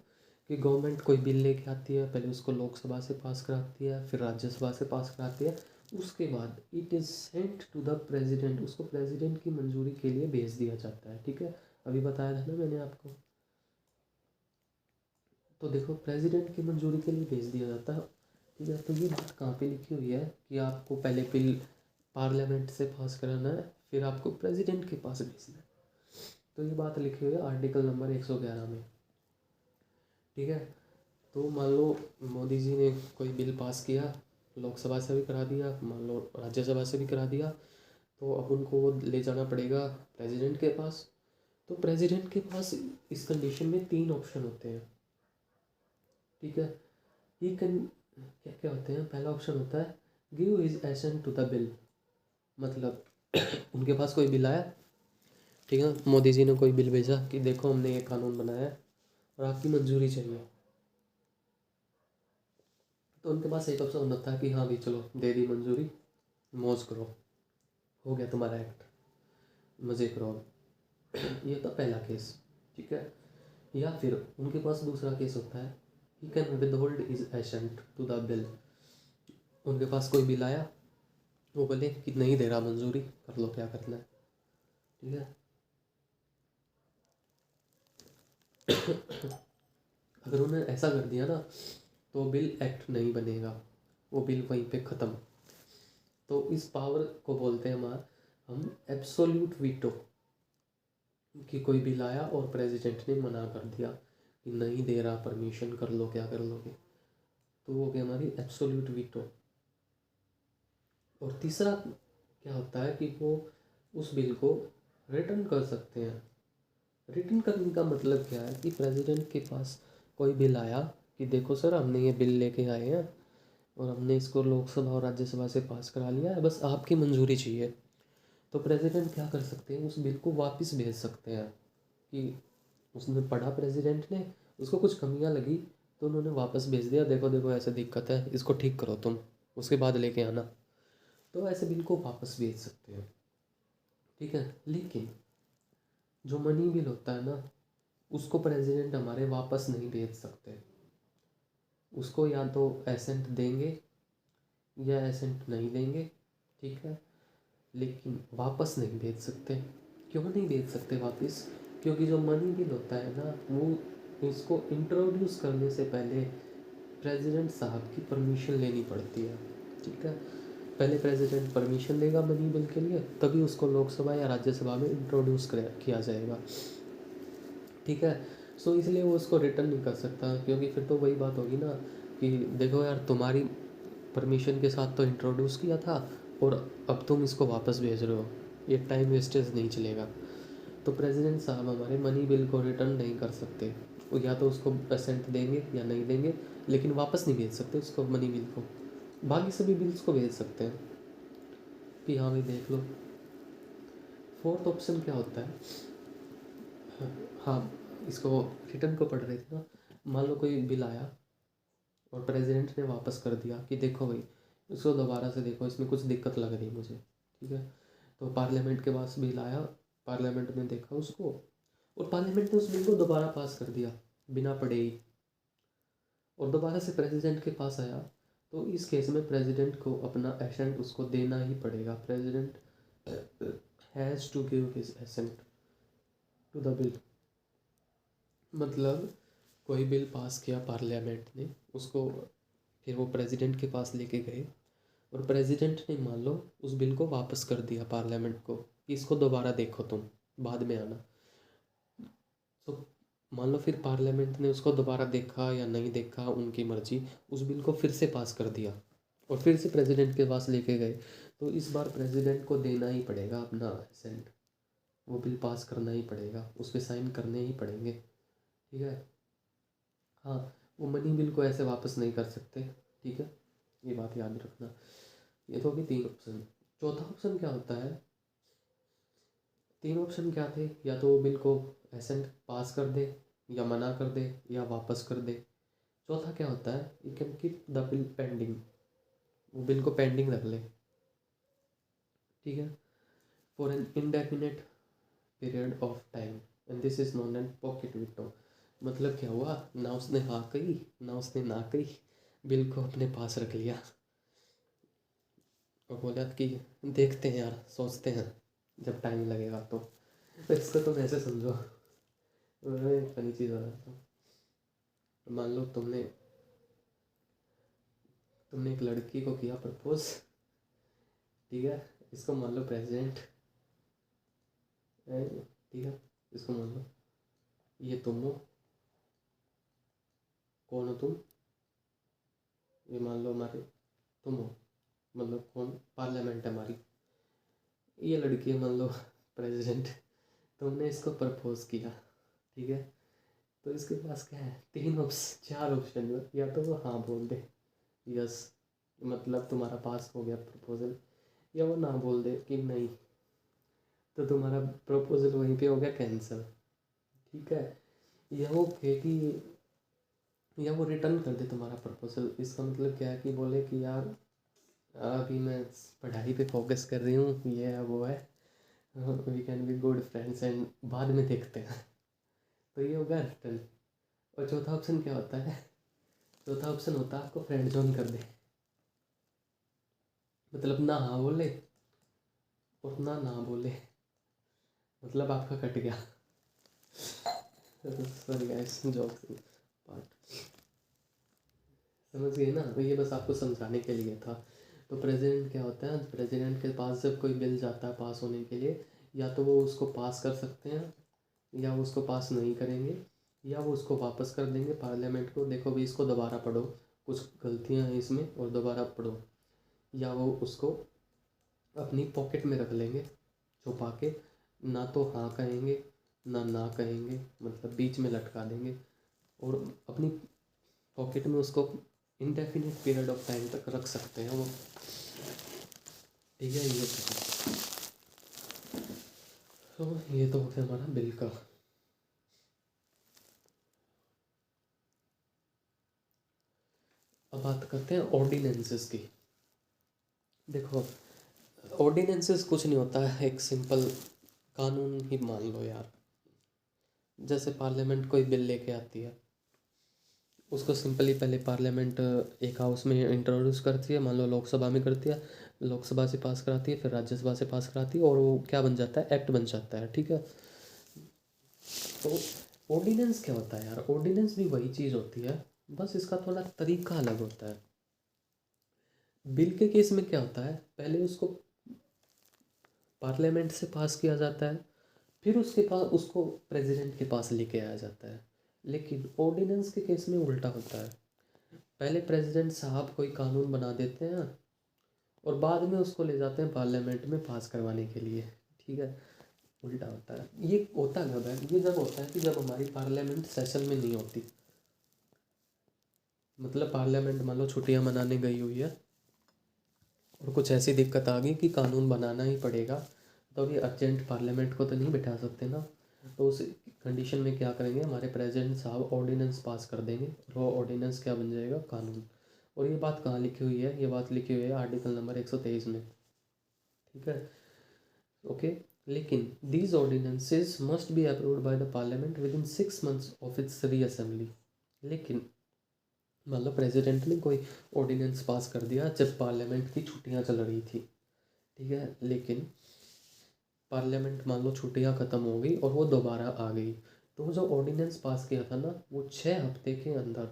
कि गवर्नमेंट कोई बिल लेके आती है, पहले उसको लोकसभा से पास कराती है, फिर राज्यसभा से पास कराती है, उसके बाद it is sent to the president, उसको प्रेसिडेंट की मंजूरी के लिए भेज दिया जाता है, ठीक है। अभी बताया था ना मैंने आपको, तो देखो प्रेसिडेंट की मंजूरी के लिए भेज दिया जाता है, ठीक है। तो ये बात कहाँ पे लिखी हुई है कि आपको पहले बिल पार्लियामेंट से पास कराना है, फिर आपको प्रेसिडेंट के पास भेजना है, तो ये बात लिखी हुई है आर्टिकल नंबर 111 में, ठीक है। तो मान लो मोदी जी ने कोई बिल पास किया, लोकसभा से भी करा दिया, मान लो राज्यसभा से भी करा दिया, तो अब उनको वो ले जाना पड़ेगा प्रेसिडेंट के पास। तो प्रेसिडेंट के पास इस कंडीशन में तीन ऑप्शन होते हैं, ठीक है। ही कैन, क्या क्या होते हैं, पहला ऑप्शन होता है give his assent to the bill, मतलब उनके पास कोई बिल आया, ठीक है, मोदी जी ने कोई बिल भेजा कि देखो हमने ये कानून बनाया है और आपकी मंजूरी चाहिए, तो उनके पास एक ऑप्शन होता है कि हाँ भाई चलो दे दी मंजूरी, मौज करो, हो गया तुम्हारा एक्ट, मज़े करो। ये तो पहला केस, ठीक है। या फिर उनके पास दूसरा केस होता है he can withhold his assent to the bill, उनके पास कोई बिल आया, वो बोले कि नहीं दे रहा मंजूरी, कर लो क्या करना है, ठीक है। अगर उन्हें ऐसा कर दिया ना तो बिल एक्ट नहीं बनेगा, वो बिल वहीं पे ख़त्म। तो इस पावर को बोलते हैं हम एब्सोल्यूट वीटो, कि कोई बिल आया और प्रेसिडेंट ने मना कर दिया कि नहीं दे रहा परमिशन, कर लो क्या कर लोगे, तो वो हो गया हमारी एब्सोल्यूट वीटो। और तीसरा क्या होता है कि वो उस बिल को रिटर्न कर सकते हैं। रिटर्न करने का मतलब क्या है कि प्रेसिडेंट के पास कोई बिल आया कि देखो सर हमने ये बिल लेके आए हैं और हमने इसको लोकसभा और राज्यसभा से पास करा लिया है, बस आपकी मंजूरी चाहिए, तो प्रेसिडेंट क्या कर सकते हैं, उस बिल को वापस भेज सकते हैं कि उसने पढ़ा प्रेसिडेंट ने, उसको कुछ कमियां लगी तो उन्होंने वापस भेज दिया, देखो देखो ऐसे दिक्कत है, इसको ठीक करो तुम, उसके बाद लेके आना, तो ऐसे बिल को वापस भेज सकते हैं, ठीक है। लेकिन जो मनी बिल होता है ना, उसको प्रेसिडेंट हमारे वापस नहीं भेज सकते, उसको या तो एसेंट देंगे या एसेंट नहीं देंगे, ठीक है, लेकिन वापस नहीं भेज सकते। क्यों नहीं भेज सकते वापस? क्योंकि जो मनी बिल होता है ना, वो इसको इंट्रोड्यूस करने से पहले प्रेसिडेंट साहब की परमिशन लेनी पड़ती है, ठीक है। पहले प्रेसिडेंट परमिशन लेगा मनी बिल के लिए, तभी उसको लोकसभा या राज्यसभा में इंट्रोड्यूस किया जाएगा, ठीक है। सो इसलिए वो उसको रिटर्न नहीं कर सकता, क्योंकि फिर तो वही बात होगी ना कि देखो यार, तुम्हारी परमिशन के साथ तो इंट्रोड्यूस किया था और अब तुम इसको वापस भेज रहे हो, ये टाइम वेस्टेज नहीं चलेगा। तो प्रेसिडेंट साहब हमारे मनी बिल को रिटर्न नहीं कर सकते, वो या तो उसको असेंट देंगे या नहीं देंगे, लेकिन वापस नहीं भेज सकते उसको, मनी बिल को। बाकी सभी बिल्स को भेज सकते हैं कि हाँ भाई देख लो। फोर्थ ऑप्शन क्या होता है? हाँ, इसको रिटर्न को पढ़ रहे थे ना। मान लो कोई बिल आया और प्रेसिडेंट ने वापस कर दिया कि देखो भाई, इसको दोबारा से देखो, इसमें कुछ दिक्कत लग रही मुझे, ठीक है। तो पार्लियामेंट के पास बिल आया, पार्लियामेंट ने देखा उसको और पार्लियामेंट ने उस बिल को दोबारा पास कर दिया बिना पढ़े ही, और दोबारा से प्रेसिडेंट के पास आया। तो इस केस में प्रेसिडेंट को अपना एसेंट उसको देना ही पड़ेगा। President has to give his assent to the bill. मतलब कोई बिल पास किया पार्लियामेंट ने, उसको फिर वो प्रेसिडेंट के पास लेके गए और प्रेसिडेंट ने मान लो उस बिल को वापस कर दिया पार्लियामेंट को कि इसको दोबारा देखो, तुम बाद में आना। तो मान लो फिर पार्लियामेंट ने उसको दोबारा देखा या नहीं देखा, उनकी मर्जी, उस बिल को फिर से पास कर दिया और फिर से प्रेसिडेंट के पास लेके गए। तो इस बार प्रेसिडेंट को देना ही पड़ेगा अपना एसेंट, वो बिल पास करना ही पड़ेगा, उस पर साइन करने ही पड़ेंगे, ठीक है। हाँ, वो मनी बिल को ऐसे वापस नहीं कर सकते, ठीक है, ये बात याद रखना। ये तो होगी 3 ऑप्शन। चौथा ऑप्शन क्या होता है? 3 ऑप्शन क्या थे? या तो वो बिल को एसेंट पास कर दे, या मना कर दे, या वापस कर दे। चौथा क्या होता है? You can keep the bill pending, वो बिल को पेंडिंग रख ले, ठीक है, for an indefinite period of time, and this is known an pocket veto. मतलब क्या हुआ, ना उसने हाँ कही ना उसने ना कही, बिल को अपने पास रख लिया और बोला कि देखते हैं यार, सोचते हैं जब टाइम लगेगा तो इसको तुम ऐसे समझो। एक फनी चीज़ बताता हूँ। मान लो तुमने एक लड़की को किया प्रपोज, ठीक है, इसको मान लो प्रेसिडेंट है, ठीक है, इसको मान लो ये तुम हो, कौन हो तुम? ये मान लो हमारे तुम हो, मतलब कौन? पार्लियामेंट है हमारी, ये लड़की है मान लो प्रेसिडेंट। तुमने इसको प्रपोज किया, ठीक है, तो इसके पास क्या है? 4 ऑप्शन है, या तो वो हाँ बोल दे, यस, मतलब तुम्हारा पास हो गया प्रपोजल, या वो ना बोल दे कि नहीं, तो तुम्हारा प्रपोजल वहीं पे हो गया कैंसिल, ठीक है। या वो कहे कि, या वो रिटर्न कर दे तुम्हारा प्रपोजल। इसका मतलब क्या है कि बोले कि यार अभी मैं पढ़ाई पे फोकस कर रही हूँ, ये है वो है, we can be good friends and बाद में देखते हैं। तो ये होगा रिटर्न। और चौथा ऑप्शन क्या होता है? चौथा ऑप्शन होता है आपको फ्रेंड जोन कर दे, मतलब ना हाँ बोले और ना बोले, मतलब आपका कट गया। सॉरी गाइस, जोक पार्ट, समझ गए ना? तो ये बस आपको समझाने के लिए था। तो प्रेसिडेंट क्या होता है? प्रेसिडेंट के पास जब कोई बिल जाता है पास होने के लिए, या तो वो उसको पास कर सकते हैं, या वो उसको पास नहीं करेंगे, या वो उसको वापस कर देंगे पार्लियामेंट को, देखो भाई इसको दोबारा पढ़ो, कुछ गलतियां हैं इसमें और दोबारा पढ़ो, या वो उसको अपनी पॉकेट में रख लेंगे छुपा के, ना तो हाँ कहेंगे ना कहेंगे, मतलब बीच में लटका देंगे और अपनी पॉकेट में उसको इंडेफिनिट पीरियड ऑफ टाइम तक रख सकते हैं वो, ठीक है। ये तो हो गया हमारा बिल का। अब बात करते हैं ऑर्डिनेंसेस की। देखो, ऑर्डिनेंसेस कुछ नहीं होता है, एक सिंपल कानून ही मान लो यार। जैसे पार्लियामेंट कोई बिल लेके आती है, उसको सिंपली पहले पार्लियामेंट एक हाउस में इंट्रोड्यूस करती है, मान लो लोकसभा में करती है, लोकसभा से पास कराती है, फिर राज्यसभा से पास कराती है, और वो क्या बन जाता है, एक्ट बन जाता है। ठीक है। तो ऑर्डिनेंस क्या होता है यार, ऑर्डिनेंस भी वही चीज़ होती है, बस इसका थोड़ा तरीका अलग होता है। बिल के केस में क्या होता है, पहले उसको पार्लियामेंट से पास किया जाता है, फिर उसके पास उसको प्रेसिडेंट के पास लेके आया जाता है। लेकिन ऑर्डिनेंस के केस में उल्टा होता है, पहले प्रेसिडेंट साहब कोई कानून बना देते हैं और बाद में उसको ले जाते हैं पार्लियामेंट में पास करवाने के लिए। ठीक है, उल्टा होता है। ये होता कब है, ये जब होता है कि जब हमारी पार्लियामेंट सेशन में नहीं होती, मतलब पार्लियामेंट मान लो छुट्टियां मनाने गई हुई है और कुछ ऐसी दिक्कत आ गई कि कानून बनाना ही पड़ेगा, तो अभी अर्जेंट पार्लियामेंट को तो नहीं बिठा सकते ना, तो उस कंडीशन में क्या करेंगे, हमारे प्रेसिडेंट साहब ऑर्डिनेंस पास कर देंगे और वो ऑर्डिनेंस क्या बन जाएगा, कानून। और ये बात कहाँ लिखी हुई है, ये बात लिखी हुई है आर्टिकल नंबर 123 में। ठीक है, ओके। लेकिन these ordinances must be approved by the parliament with in 6 months of its reassembly. लेकिन मान लो प्रेसिडेंट ने कोई ऑर्डिनेंस पास कर दिया जब पार्लियामेंट की छुट्टियां चल रही थी, ठीक है, लेकिन पार्लियामेंट मान लो छुट्टियां ख़त्म हो गई और वो दोबारा आ गई, तो वो जो ऑर्डिनेंस पास किया था ना, वो 6 हफ्ते के अंदर,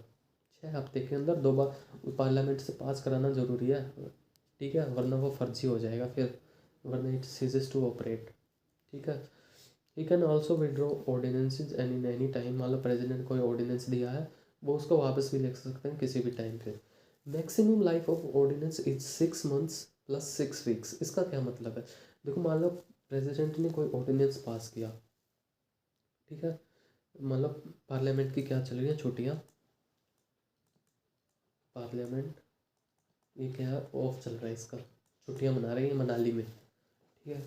6 हफ्ते के अंदर दोबारा पार्लियामेंट से पास कराना ज़रूरी है। ठीक है, वरना वो फर्जी हो जाएगा फिर, वरना इट सीजेस टू ऑपरेट। ठीक है, he can also withdraw ordinances any any time, मान लो प्रेसिडेंट कोई ऑर्डिनेंस दिया है, वो उसको वापस भी लिख सकते हैं किसी भी टाइम पे। Maximum life of ordinance is 6 months plus 6 weeks। इसका क्या मतलब है, देखो मान लो प्रेसिडेंट ने कोई ऑर्डिनेंस पास किया, ठीक है, मतलब पार्लियामेंट की क्या चल रही है, छुट्टियाँ, पार्लियामेंट ये क्या है, ऑफ चल रहा है इसका, छुट्टियाँ मना रही है मनाली में। ठीक है,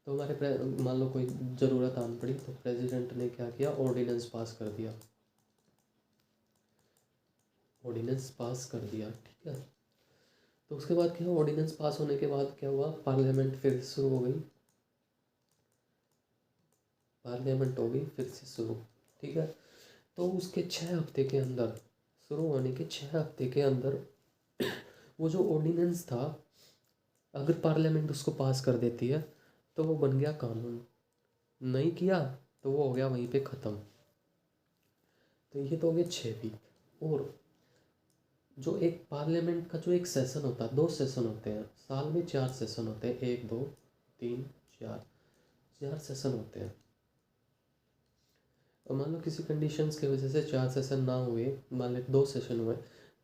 तो हमारे मान लो कोई ज़रूरत आन पड़ी तो प्रेसिडेंट ने क्या किया, ऑर्डिनेंस पास कर दिया, ऑर्डिनेंस पास कर दिया। ठीक है, तो उसके बाद क्या, ऑर्डिनेंस पास होने के बाद क्या हुआ, पार्लियामेंट फिर शुरू हो गई, पार्लियामेंट हो गई फिर से शुरू। ठीक है, तो उसके 6 हफ्ते के अंदर, शुरू होने के 6 हफ्ते के अंदर वो जो ऑर्डिनेंस था, अगर पार्लियामेंट उसको पास कर देती है तो वो बन गया कानून, नहीं किया तो वो हो गया वहीं पे ख़त्म। तो ये तो हो गए 6 वीक। और जो एक पार्लियामेंट का जो एक सेशन होता है, 2 सेशन होते हैं साल में, 4 सेशन होते हैं, 1 2 3 4, 4 सेशन होते हैं। और मान लो किसी कंडीशंस की वजह से 4 सेशन ना हुए, मान लो 2 सेशन हुए,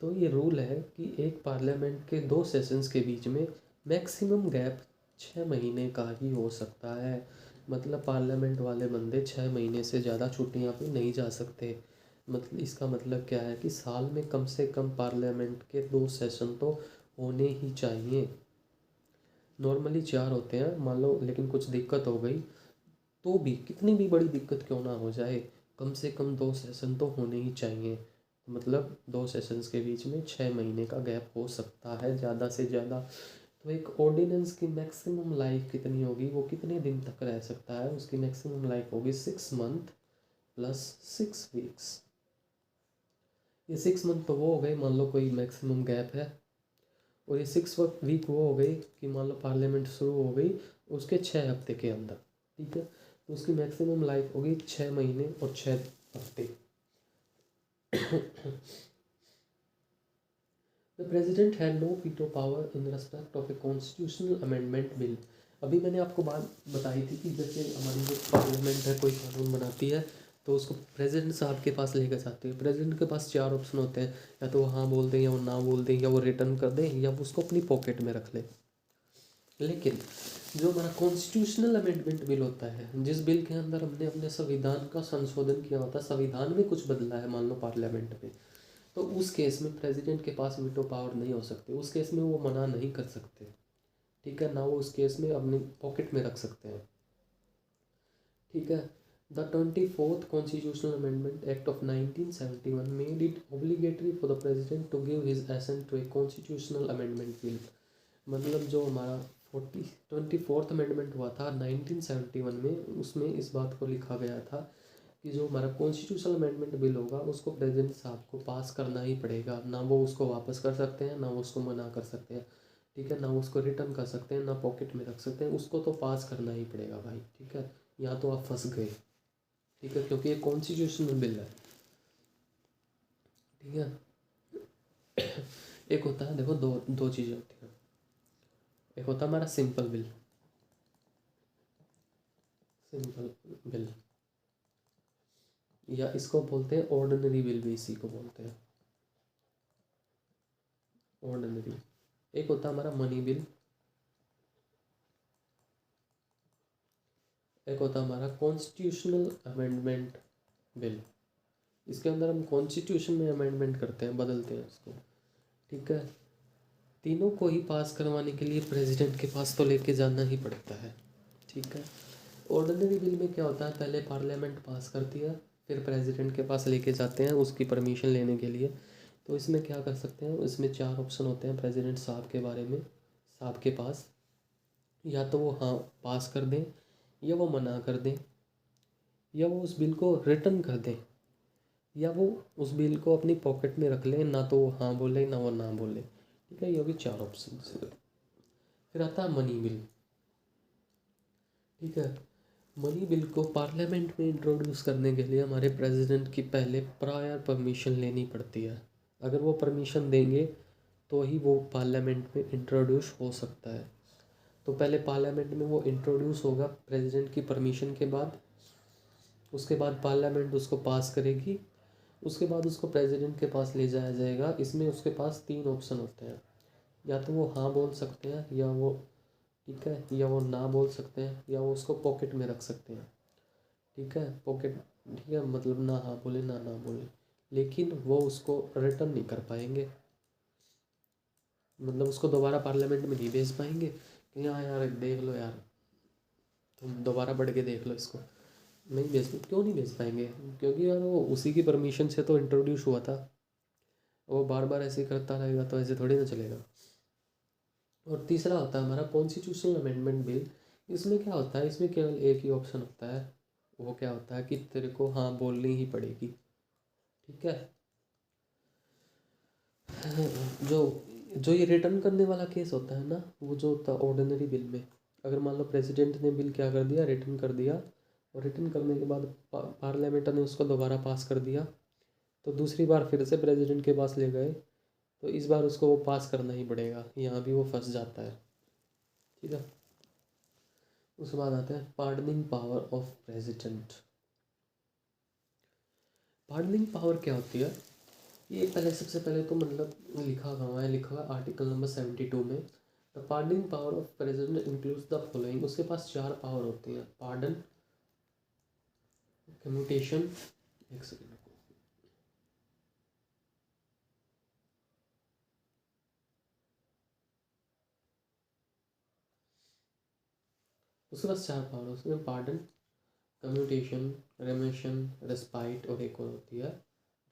तो ये रूल है कि एक पार्लियामेंट के 2 सेशंस के बीच में मैक्सिमम गैप 6 महीने का ही हो सकता है। मतलब पार्लियामेंट वाले बंदे 6 महीने से ज़्यादा छुट्टियां पे नहीं जा सकते। मतलब इसका मतलब क्या है कि साल में कम से कम पार्लियामेंट के 2 सेशन तो होने ही चाहिए। नॉर्मली 4 होते हैं मान लो, लेकिन कुछ दिक्कत हो गई तो भी, कितनी भी बड़ी दिक्कत क्यों ना हो जाए, कम से कम 2 सेशन तो होने ही चाहिए। मतलब 2 सेशंस के बीच में 6 महीने का गैप हो सकता है ज़्यादा से ज़्यादा। तो एक ऑर्डिनेंस की मैक्सिमम लाइफ कितनी होगी, वो कितने दिन तक रह सकता है, उसकी मैक्सिमम लाइफ होगी 6 month प्लस 6 weeks। ये 6 month तो वो हो गए, मान लो कोई मैक्सिमम गैप है, और ये 6 वीक वो हो गई कि मान लो पार्लियामेंट शुरू हो गई उसके 6 हफ्ते के अंदर। ठीक है, तो उसकी मैक्सिमम लाइफ होगी 6 महीने और 6 हफ्ते। The president had no veto power in respect of a constitutional amendment bill. अभी मैंने आपको बात बताई थी कि जैसे हमारी जो पार्लियामेंट है कोई कानून बनाती है तो उसको प्रेसिडेंट साहब के पास लेकर जाती है। प्रेसिडेंट के पास 4 ऑप्शन होते हैं, या तो वो हाँ बोल दें, या वो ना बोल दें, या वो रिटर्न कर दें, या वो उसको अपनी पॉकेट में रख ले। लेकिन जो हमारा कॉन्स्टिट्यूशनल अमेंडमेंट बिल होता है, जिस बिल के अंदर हमने अपने संविधान का संशोधन किया होता है, संविधान में कुछ बदला है मान लो पार्लियामेंट में, तो उस केस में प्रेसिडेंट के पास वीटो पावर नहीं हो सकती, उस केस में वो मना नहीं कर सकते। ठीक है ना, वो उस केस में अपनी पॉकेट में रख सकते हैं। ठीक है, the 24th constitutional amendment act of 1971 made it obligatory for the president to give his assent to a constitutional amendment bill. मतलब जो हमारा 24th अमेंडमेंट हुआ था 1971 में, उसमें इस बात को लिखा गया था कि जो हमारा कॉन्स्टिट्यूशनल अमेंडमेंट बिल होगा उसको प्रेसिडेंट साहब को पास करना ही पड़ेगा, ना वो उसको वापस कर सकते हैं ना वो उसको मना कर सकते हैं, ठीक है, ना उसको रिटर्न कर सकते हैं ना पॉकेट में रख सकते हैं, उसको तो पास करना ही पड़ेगा भाई, ठीक है। यहाँ तो आप फंस गए, ठीक है, क्योंकि ये कॉन्स्टिट्यूशनल बिल है, ठीक है। एक होता है, देखो दो दो चीज़ें होती हैं, एक होता है हमारा सिंपल बिल, सिंपल बिल, या इसको बोलते हैं ऑर्डिनरी बिल भी इसी को बोलते हैं, ऑर्डिनरी। एक होता है हमारा मनी बिल, एक होता है हमारा कॉन्स्टिट्यूशनल अमेंडमेंट बिल। इसके अंदर हम कॉन्स्टिट्यूशन में अमेंडमेंट करते हैं, बदलते हैं उसको, ठीक है। तीनों को ही पास करवाने के लिए प्रेसिडेंट के पास तो लेके जाना ही पड़ता है, ठीक है। ऑर्डिनरी बिल में क्या होता है, पहले पार्लियामेंट पास करती है, फिर प्रेसिडेंट के पास लेके जाते हैं उसकी परमिशन लेने के लिए। तो इसमें क्या कर सकते हैं, इसमें 4 ऑप्शन होते हैं प्रेसिडेंट साहब के बारे में, साहब के पास, या तो वो हाँ पास कर दें, या वो मना कर दें, या वो उस बिल को रिटर्न कर दें, या वो उस बिल को अपनी पॉकेट में रख लें, ना तो वो हाँ बोले ना वो ना बोले, ठीक है। ये होगी 4 ऑप्शन। फिर आता है मनी बिल, ठीक है। मनी बिल को पार्लियामेंट में इंट्रोड्यूस करने के लिए हमारे प्रेसिडेंट की पहले प्रायर परमिशन लेनी पड़ती है। अगर वो परमिशन देंगे तो ही वो पार्लियामेंट में इंट्रोड्यूस हो सकता है। तो पहले पार्लियामेंट में वो इंट्रोड्यूस होगा प्रेसिडेंट की परमिशन के बाद, उसके बाद पार्लियामेंट उसको पास करेगी, उसके बाद उसको प्रेसिडेंट के पास ले जाया जाएगा। इसमें उसके पास 3 ऑप्शन होते हैं, या तो वो हाँ बोल सकते हैं, या वो, ठीक है, या वो ना बोल सकते हैं, या वो उसको पॉकेट में रख सकते हैं, ठीक है, पॉकेट, ठीक है, मतलब ना हाँ बोले ना ना बोले, लेकिन वो उसको रिटर्न नहीं कर पाएंगे, मतलब उसको दोबारा पार्लियामेंट में नहीं भेज पाएंगे कि हाँ यार देख लो यार, तुम दोबारा बढ़ के देख लो इसको, नहीं भेज, क्यों नहीं भेज पाएंगे, क्योंकि यार वो उसी की परमिशन से तो इंट्रोड्यूस हुआ था, वो बार बार ऐसे करता रहेगा तो ऐसे थोड़ी ना चलेगा। और तीसरा होता है हमारा कॉन्स्टिट्यूशनल अमेंडमेंट बिल। इसमें क्या होता है, इसमें केवल एक ही ऑप्शन होता है, वो क्या होता है कि तेरे को हाँ बोलनी ही पड़ेगी, ठीक है। जो जो ये रिटर्न करने वाला केस होता है ना, वो जो होता है ऑर्डिनरी बिल में, अगर मान लो प्रेसिडेंट ने बिल क्या कर दिया, रिटर्न कर दिया, और रिटर्न करने के बाद पार्लियामेंट ने उसको दोबारा पास कर दिया, तो दूसरी बार फिर से प्रेसिडेंट के पास ले गए, तो इस बार उसको वो पास करना ही पड़ेगा, यहाँ भी वो फंस जाता है, ठीक है। उसके बाद आता है pardoning power of president. Pardoning power क्या होती है, ये पहले सबसे पहले तो मतलब लिखा हुआ है, लिखा हुआ है आर्टिकल नंबर 72 में, the pardoning power of president includes the following. उसके पास 4 पावर होती हैं, पार्डन, कम्यूटेशन, एक सेकेंड, उसके पास 4 पावर, उसमें पार्डन, कम्यूटेशन, रेमिशन, रेस्पाइट, और एक और होती है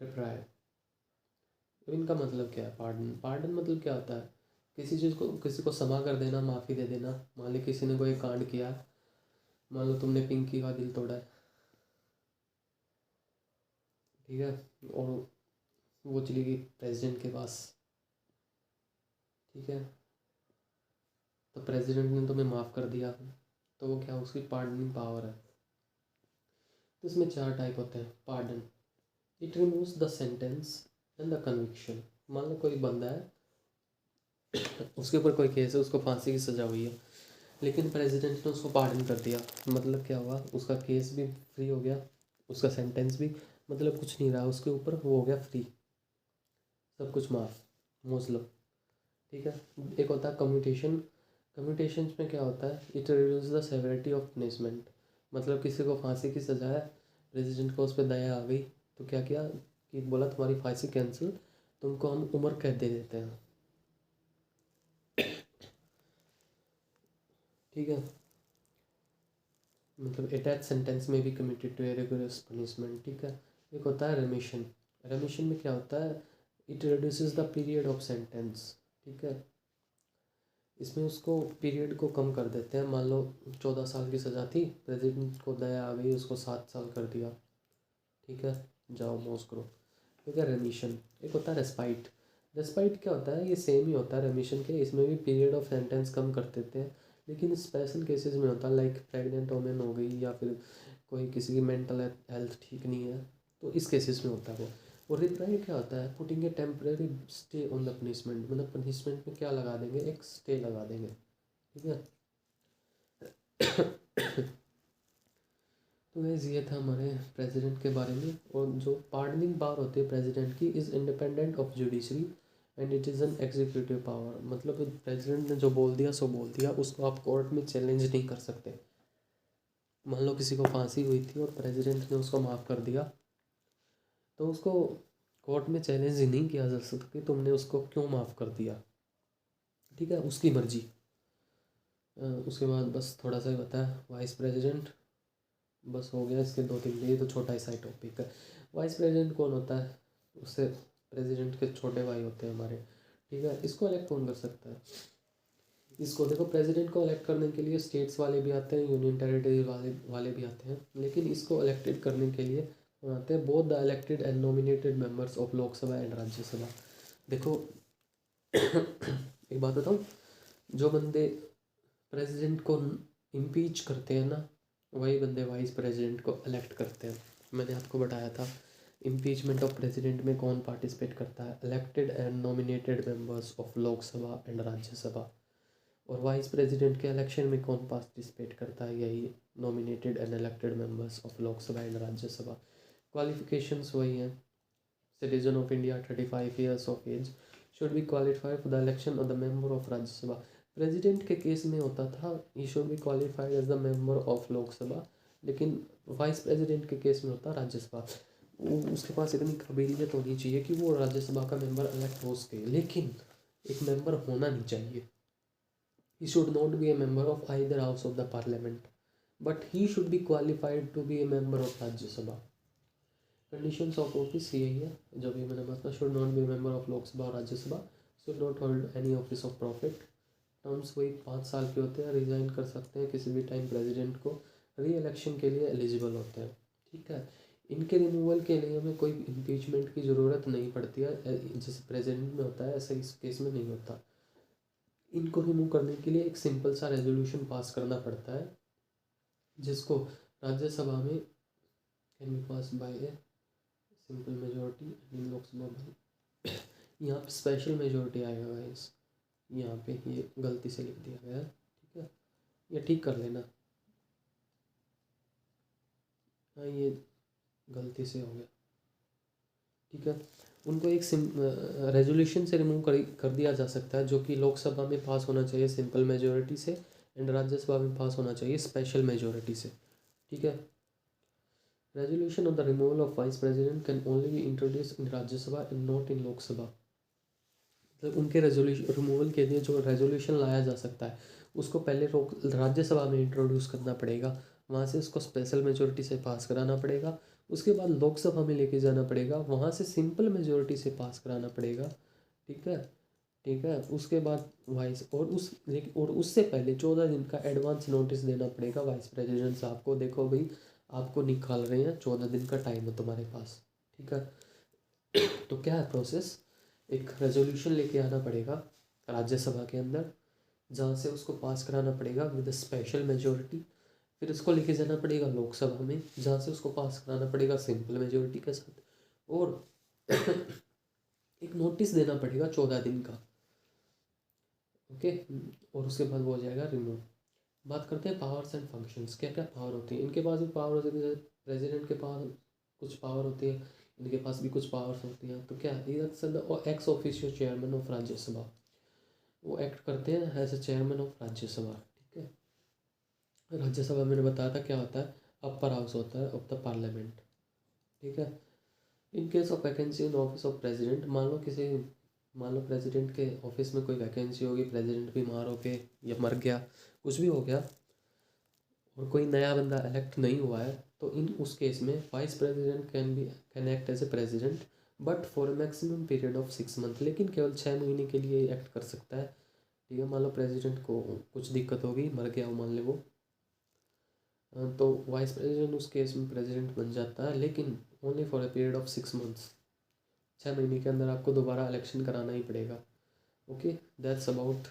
रिप्रायर। तो इनका मतलब क्या है, पार्डन, पार्डन मतलब क्या होता है, किसी चीज़ को, किसी को क्षमा कर देना, माफ़ी दे देना। मान ली किसी ने कोई कांड किया, मान लो तुमने पिंकी का दिल तोड़ा है, ठीक है, और वो चली गई प्रेसिडेंट के पास, ठीक है, तो प्रेसिडेंट ने तुम्हें माफ़ कर दिया, तो वो क्या, उसकी पार्डनिंग पावर है। तो इसमें 4 टाइप होते हैं pardon. It removes the sentence and the conviction. मान लो कोई बंदा है, उसके ऊपर कोई केस है, उसको फांसी की सज़ा हुई है, लेकिन प्रेसिडेंट ने उसको पार्डन कर दिया, मतलब क्या हुआ, उसका केस भी फ्री हो गया, उसका सेंटेंस भी, मतलब कुछ नहीं रहा उसके ऊपर, वो हो गया फ्री, सब कुछ माफ़, मोजलो, ठीक है। एक होता है कम्यूटेशन। कम्यूटेशन में क्या होता है, it reduce the severity of punishment. मतलब किसी को फांसी की सज़ा है, प्रेसिडेंट को उस पर दया आ गई, तो क्या किया कि बोला तुम्हारी फांसी कैंसिल, तुमको हम उम्र कैद दे देते हैं, ठीक है, मतलब अटैच सेंटेंस में भी committed to a rigorous punishment, ठीक है। एक होता है रेमिशन। रेमिशन में क्या होता है, it reduces the period of sentence, ठीक है। इसमें उसको पीरियड को कम कर देते हैं, मान लो 14 साल की सज़ा थी, प्रेसिडेंट को दया आ गई, उसको 7 साल कर दिया, ठीक है, जाओ मौज करो। ठीक है, रेमिशन एक होता है रेस्पाइट। रेस्पाइट क्या होता है, ये सेम ही होता है रेमिशन के, इसमें भी पीरियड ऑफ सेंटेंस कम कर देते हैं, लेकिन स्पेशल केसेस में होता है, लाइक प्रेग्नेंट वोमेन हो गई या फिर कोई किसी की मेंटल हेल्थ ठीक नहीं है, तो इस केसेस में होता है वो। और रिप्राइड क्या होता है, putting a temporary stay on the punishment, मतलब पनिशमेंट में क्या लगा देंगे, एक स्टे लगा देंगे। ठीक है। तो वैसे ये था हमारे प्रेसिडेंट के बारे में। और जो पार्डनिंग पावर होती है प्रेसिडेंट की, is independent of judiciary and it is an executive power, मतलब प्रेसिडेंट ने जो बोल दिया सो बोल दिया, उसको आप कोर्ट में चैलेंज नहीं कर सकते। मान लो किसी को फांसी हुई थी और प्रेसिडेंट ने उसको माफ़ कर दिया, तो उसको कोर्ट में चैलेंज ही नहीं किया जा सकता कि तुमने उसको क्यों माफ़ कर दिया। ठीक है, उसकी मर्जी। उसके बाद बस थोड़ा सा ही बताया वाइस प्रेसिडेंट, बस हो गया इसके 2-3, ये तो छोटा ही सा टॉपिक है। वाइस प्रेसिडेंट कौन होता है, उससे प्रेसिडेंट के छोटे भाई होते हैं हमारे। ठीक है, इसको इलेक्ट कौन कर सकता है, इसको देखो, प्रेसिडेंट को इलेक्ट करने के लिए स्टेट्स वाले भी आते हैं, यूनियन टेरिटरी वाले भी आते हैं, लेकिन इसको इलेक्टेड करने के लिए कौन आते हैं, both the elected and nominated members of Lok Sabha and Rajya Sabha. देखो एक बात बताऊँ, जो बंदे प्रेसिडेंट को इम्पीच करते हैं ना, वही बंदे वाइस प्रेसिडेंट को इलेक्ट करते हैं। मैंने आपको बताया था इम्पीचमेंट ऑफ प्रेसिडेंट में कौन पार्टिसिपेट करता है, elected and nominated members of Lok Sabha and Rajya Sabha. और वाइस प्रेसिडेंट के इलेक्शन में कौन पार्टिसिपेट करता है, यही nominated and elected members of Lok Sabha and Rajya Sabha. Qualifications वही हैं, citizen of India 35 years of age should be qualified for the election of the member of Rajya Sabha. President के केस में होता था he should be qualified as the member of Lok Sabha, लेकिन vice president के case में होता है राज्यसभा। उसके पास इतनी काबिलियत होनी चाहिए कि वो राज्यसभा का मेंबर इलेक्ट हो सके, लेकिन एक मेंबर होना नहीं चाहिए। He should not be a member of either house of the parliament, but he should be qualified to be a member of Rajya Sabha. Conditions of office यही है जो भी मैंने बताया, should not be a member of लोक सभा और राज्य सभा, should not hold any office of profit, terms वही 5 साल के होते हैं, रिजाइन कर सकते हैं किसी भी टाइम प्रेसिडेंट को, री इलेक्शन के लिए एलिजिबल होते हैं। ठीक है, इनके रिमूवल के लिए हमें कोई इम्पीचमेंट की ज़रूरत नहीं पड़ती है, जैसे प्रेसिडेंट में होता है ऐसा इस केस में नहीं होता। इनको रिमूव करने के लिए एक सिंपल सा रेजोल्यूशन पास करना पड़ता है, जिसको राज्यसभा में can be pass by a simple majority, in Lok Sabha में यहाँ पे स्पेशल मेजोरिटी आएगा गाइस, यहाँ पे ये गलती से लिख दिया गया है। ठीक है, ये ठीक कर लेना, हाँ ये गलती से हो गया। ठीक है, उनको एक रेजोल्यूशन से रिमूव कर दिया जा सकता है, जो कि लोकसभा में पास होना चाहिए सिंपल मेजोरिटी से, एंड राज्यसभा में पास होना चाहिए स्पेशल मेजोरिटी से। ठीक है, resolution on the removal of vice president can only be introduce in Rajya Sabha and not in Lok Sabha. मतलब उनके रेजोल्यूशन रिमूवल के लिए जो रेजोल्यूशन लाया जा सकता है, उसको पहले राज्यसभा में इंट्रोड्यूस करना पड़ेगा, वहाँ से उसको स्पेशल मेजोरिटी से पास कराना पड़ेगा, उसके बाद लोकसभा में लेके जाना पड़ेगा, वहाँ से सिंपल मेजोरिटी से पास कराना पड़ेगा। ठीक है, ठीक है, उसके बाद वाइस और उससे पहले 14 दिन का एडवांस नोटिस देना पड़ेगा वाइस प्रेसिडेंट साहब को, देखो भाई आपको निकाल रहे हैं, 14 दिन का टाइम है तुम्हारे पास। ठीक है, तो क्या है प्रोसेस, एक रेजोल्यूशन लेके आना पड़ेगा राज्यसभा के अंदर, जहाँ से उसको पास कराना पड़ेगा विद स्पेशल मेजोरिटी, फिर उसको लेके जाना पड़ेगा लोकसभा में, जहाँ से उसको पास कराना पड़ेगा सिंपल मेजोरिटी के साथ, और एक नोटिस देना पड़ेगा 14 दिन का। ओके, और उसके बाद वो हो जाएगा रिमूव। बात करते हैं पावर्स एंड फंक्शंस, क्या क्या पावर होती है इनके पास भी। पावर होती है, जैसे प्रेसिडेंट के पास कुछ पावर होती है, इनके पास भी कुछ पावर्स होती हैं। तो क्या ex officio chairman of Rajya Sabha, वो एक्ट करते हैं as a chairman of Rajya Sabha. ठीक है, राज्यसभा मैंने बताया था क्या होता है, अपर हाउस होता है ऑफ द पार्लियामेंट। ठीक है, in case of vacancy in office of president, मान लो प्रेसिडेंट के ऑफिस में कोई वैकेंसी होगी, प्रेसिडेंट बीमार हो गए या मर गया, कुछ भी हो गया, और कोई नया बंदा इलेक्ट नहीं हुआ है, तो इन उस केस में vice president can act as a president, but for maximum period of 6 month, लेकिन केवल 6 महीने के लिए एक्ट कर सकता है। ठीक है, मान लो प्रेसिडेंट को कुछ दिक्कत होगी, मर गया वो, मान ले वो, तो वाइस प्रेसिडेंट उस केस में प्रेसिडेंट बन जाता है, लेकिन only for a period of 6 months. 6 महीने के अंदर आपको दोबारा इलेक्शन कराना ही पड़ेगा। Okay, that's about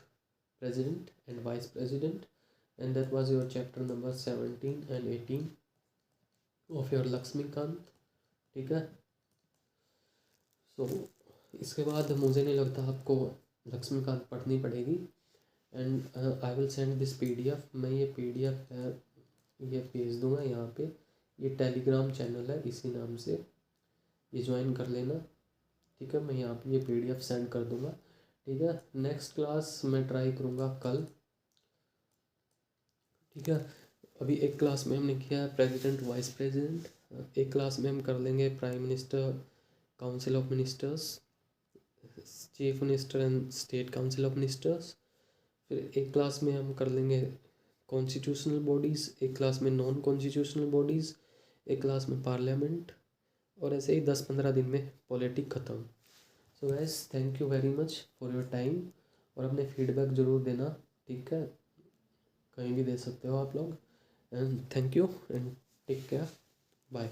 president and vice president, and that was your chapter number 17 and 18 of your Laxmikanth. ठीक है, सो इसके बाद मुझे नहीं लगता आपको लक्ष्मीकांत पढ़नी पड़ेगी। And I will send this PDF। मैं ये PDF है ये भेज दूंगा यहाँ पे। ये टेलीग्राम चैनल है, इसी नाम से ये ज्वाइन कर लेना। ठीक है, मैं यहाँ पे ये PDF सेंड कर दूंगा। ठीक है, नेक्स्ट क्लास मैं ट्राई करूँगा कल। ठीक है, अभी एक क्लास में हमने किया है प्रेसिडेंट वाइस प्रेसिडेंट, एक क्लास में हम कर लेंगे prime minister, council of ministers, chief minister and state council of ministers. फिर एक क्लास में हम कर लेंगे कॉन्स्टिट्यूशनल बॉडीज़, एक क्लास में नॉन कॉन्स्टिट्यूशनल बॉडीज़, एक क्लास में पार्लियामेंट, और ऐसे ही 10-15 दिन में पॉलिटिक ख़त्म। So guys, thank you very much for your time, और अपने फीडबैक ज़रूर देना। ठीक है, कहीं भी दे सकते हो आप लोग, and thank you and take care, bye.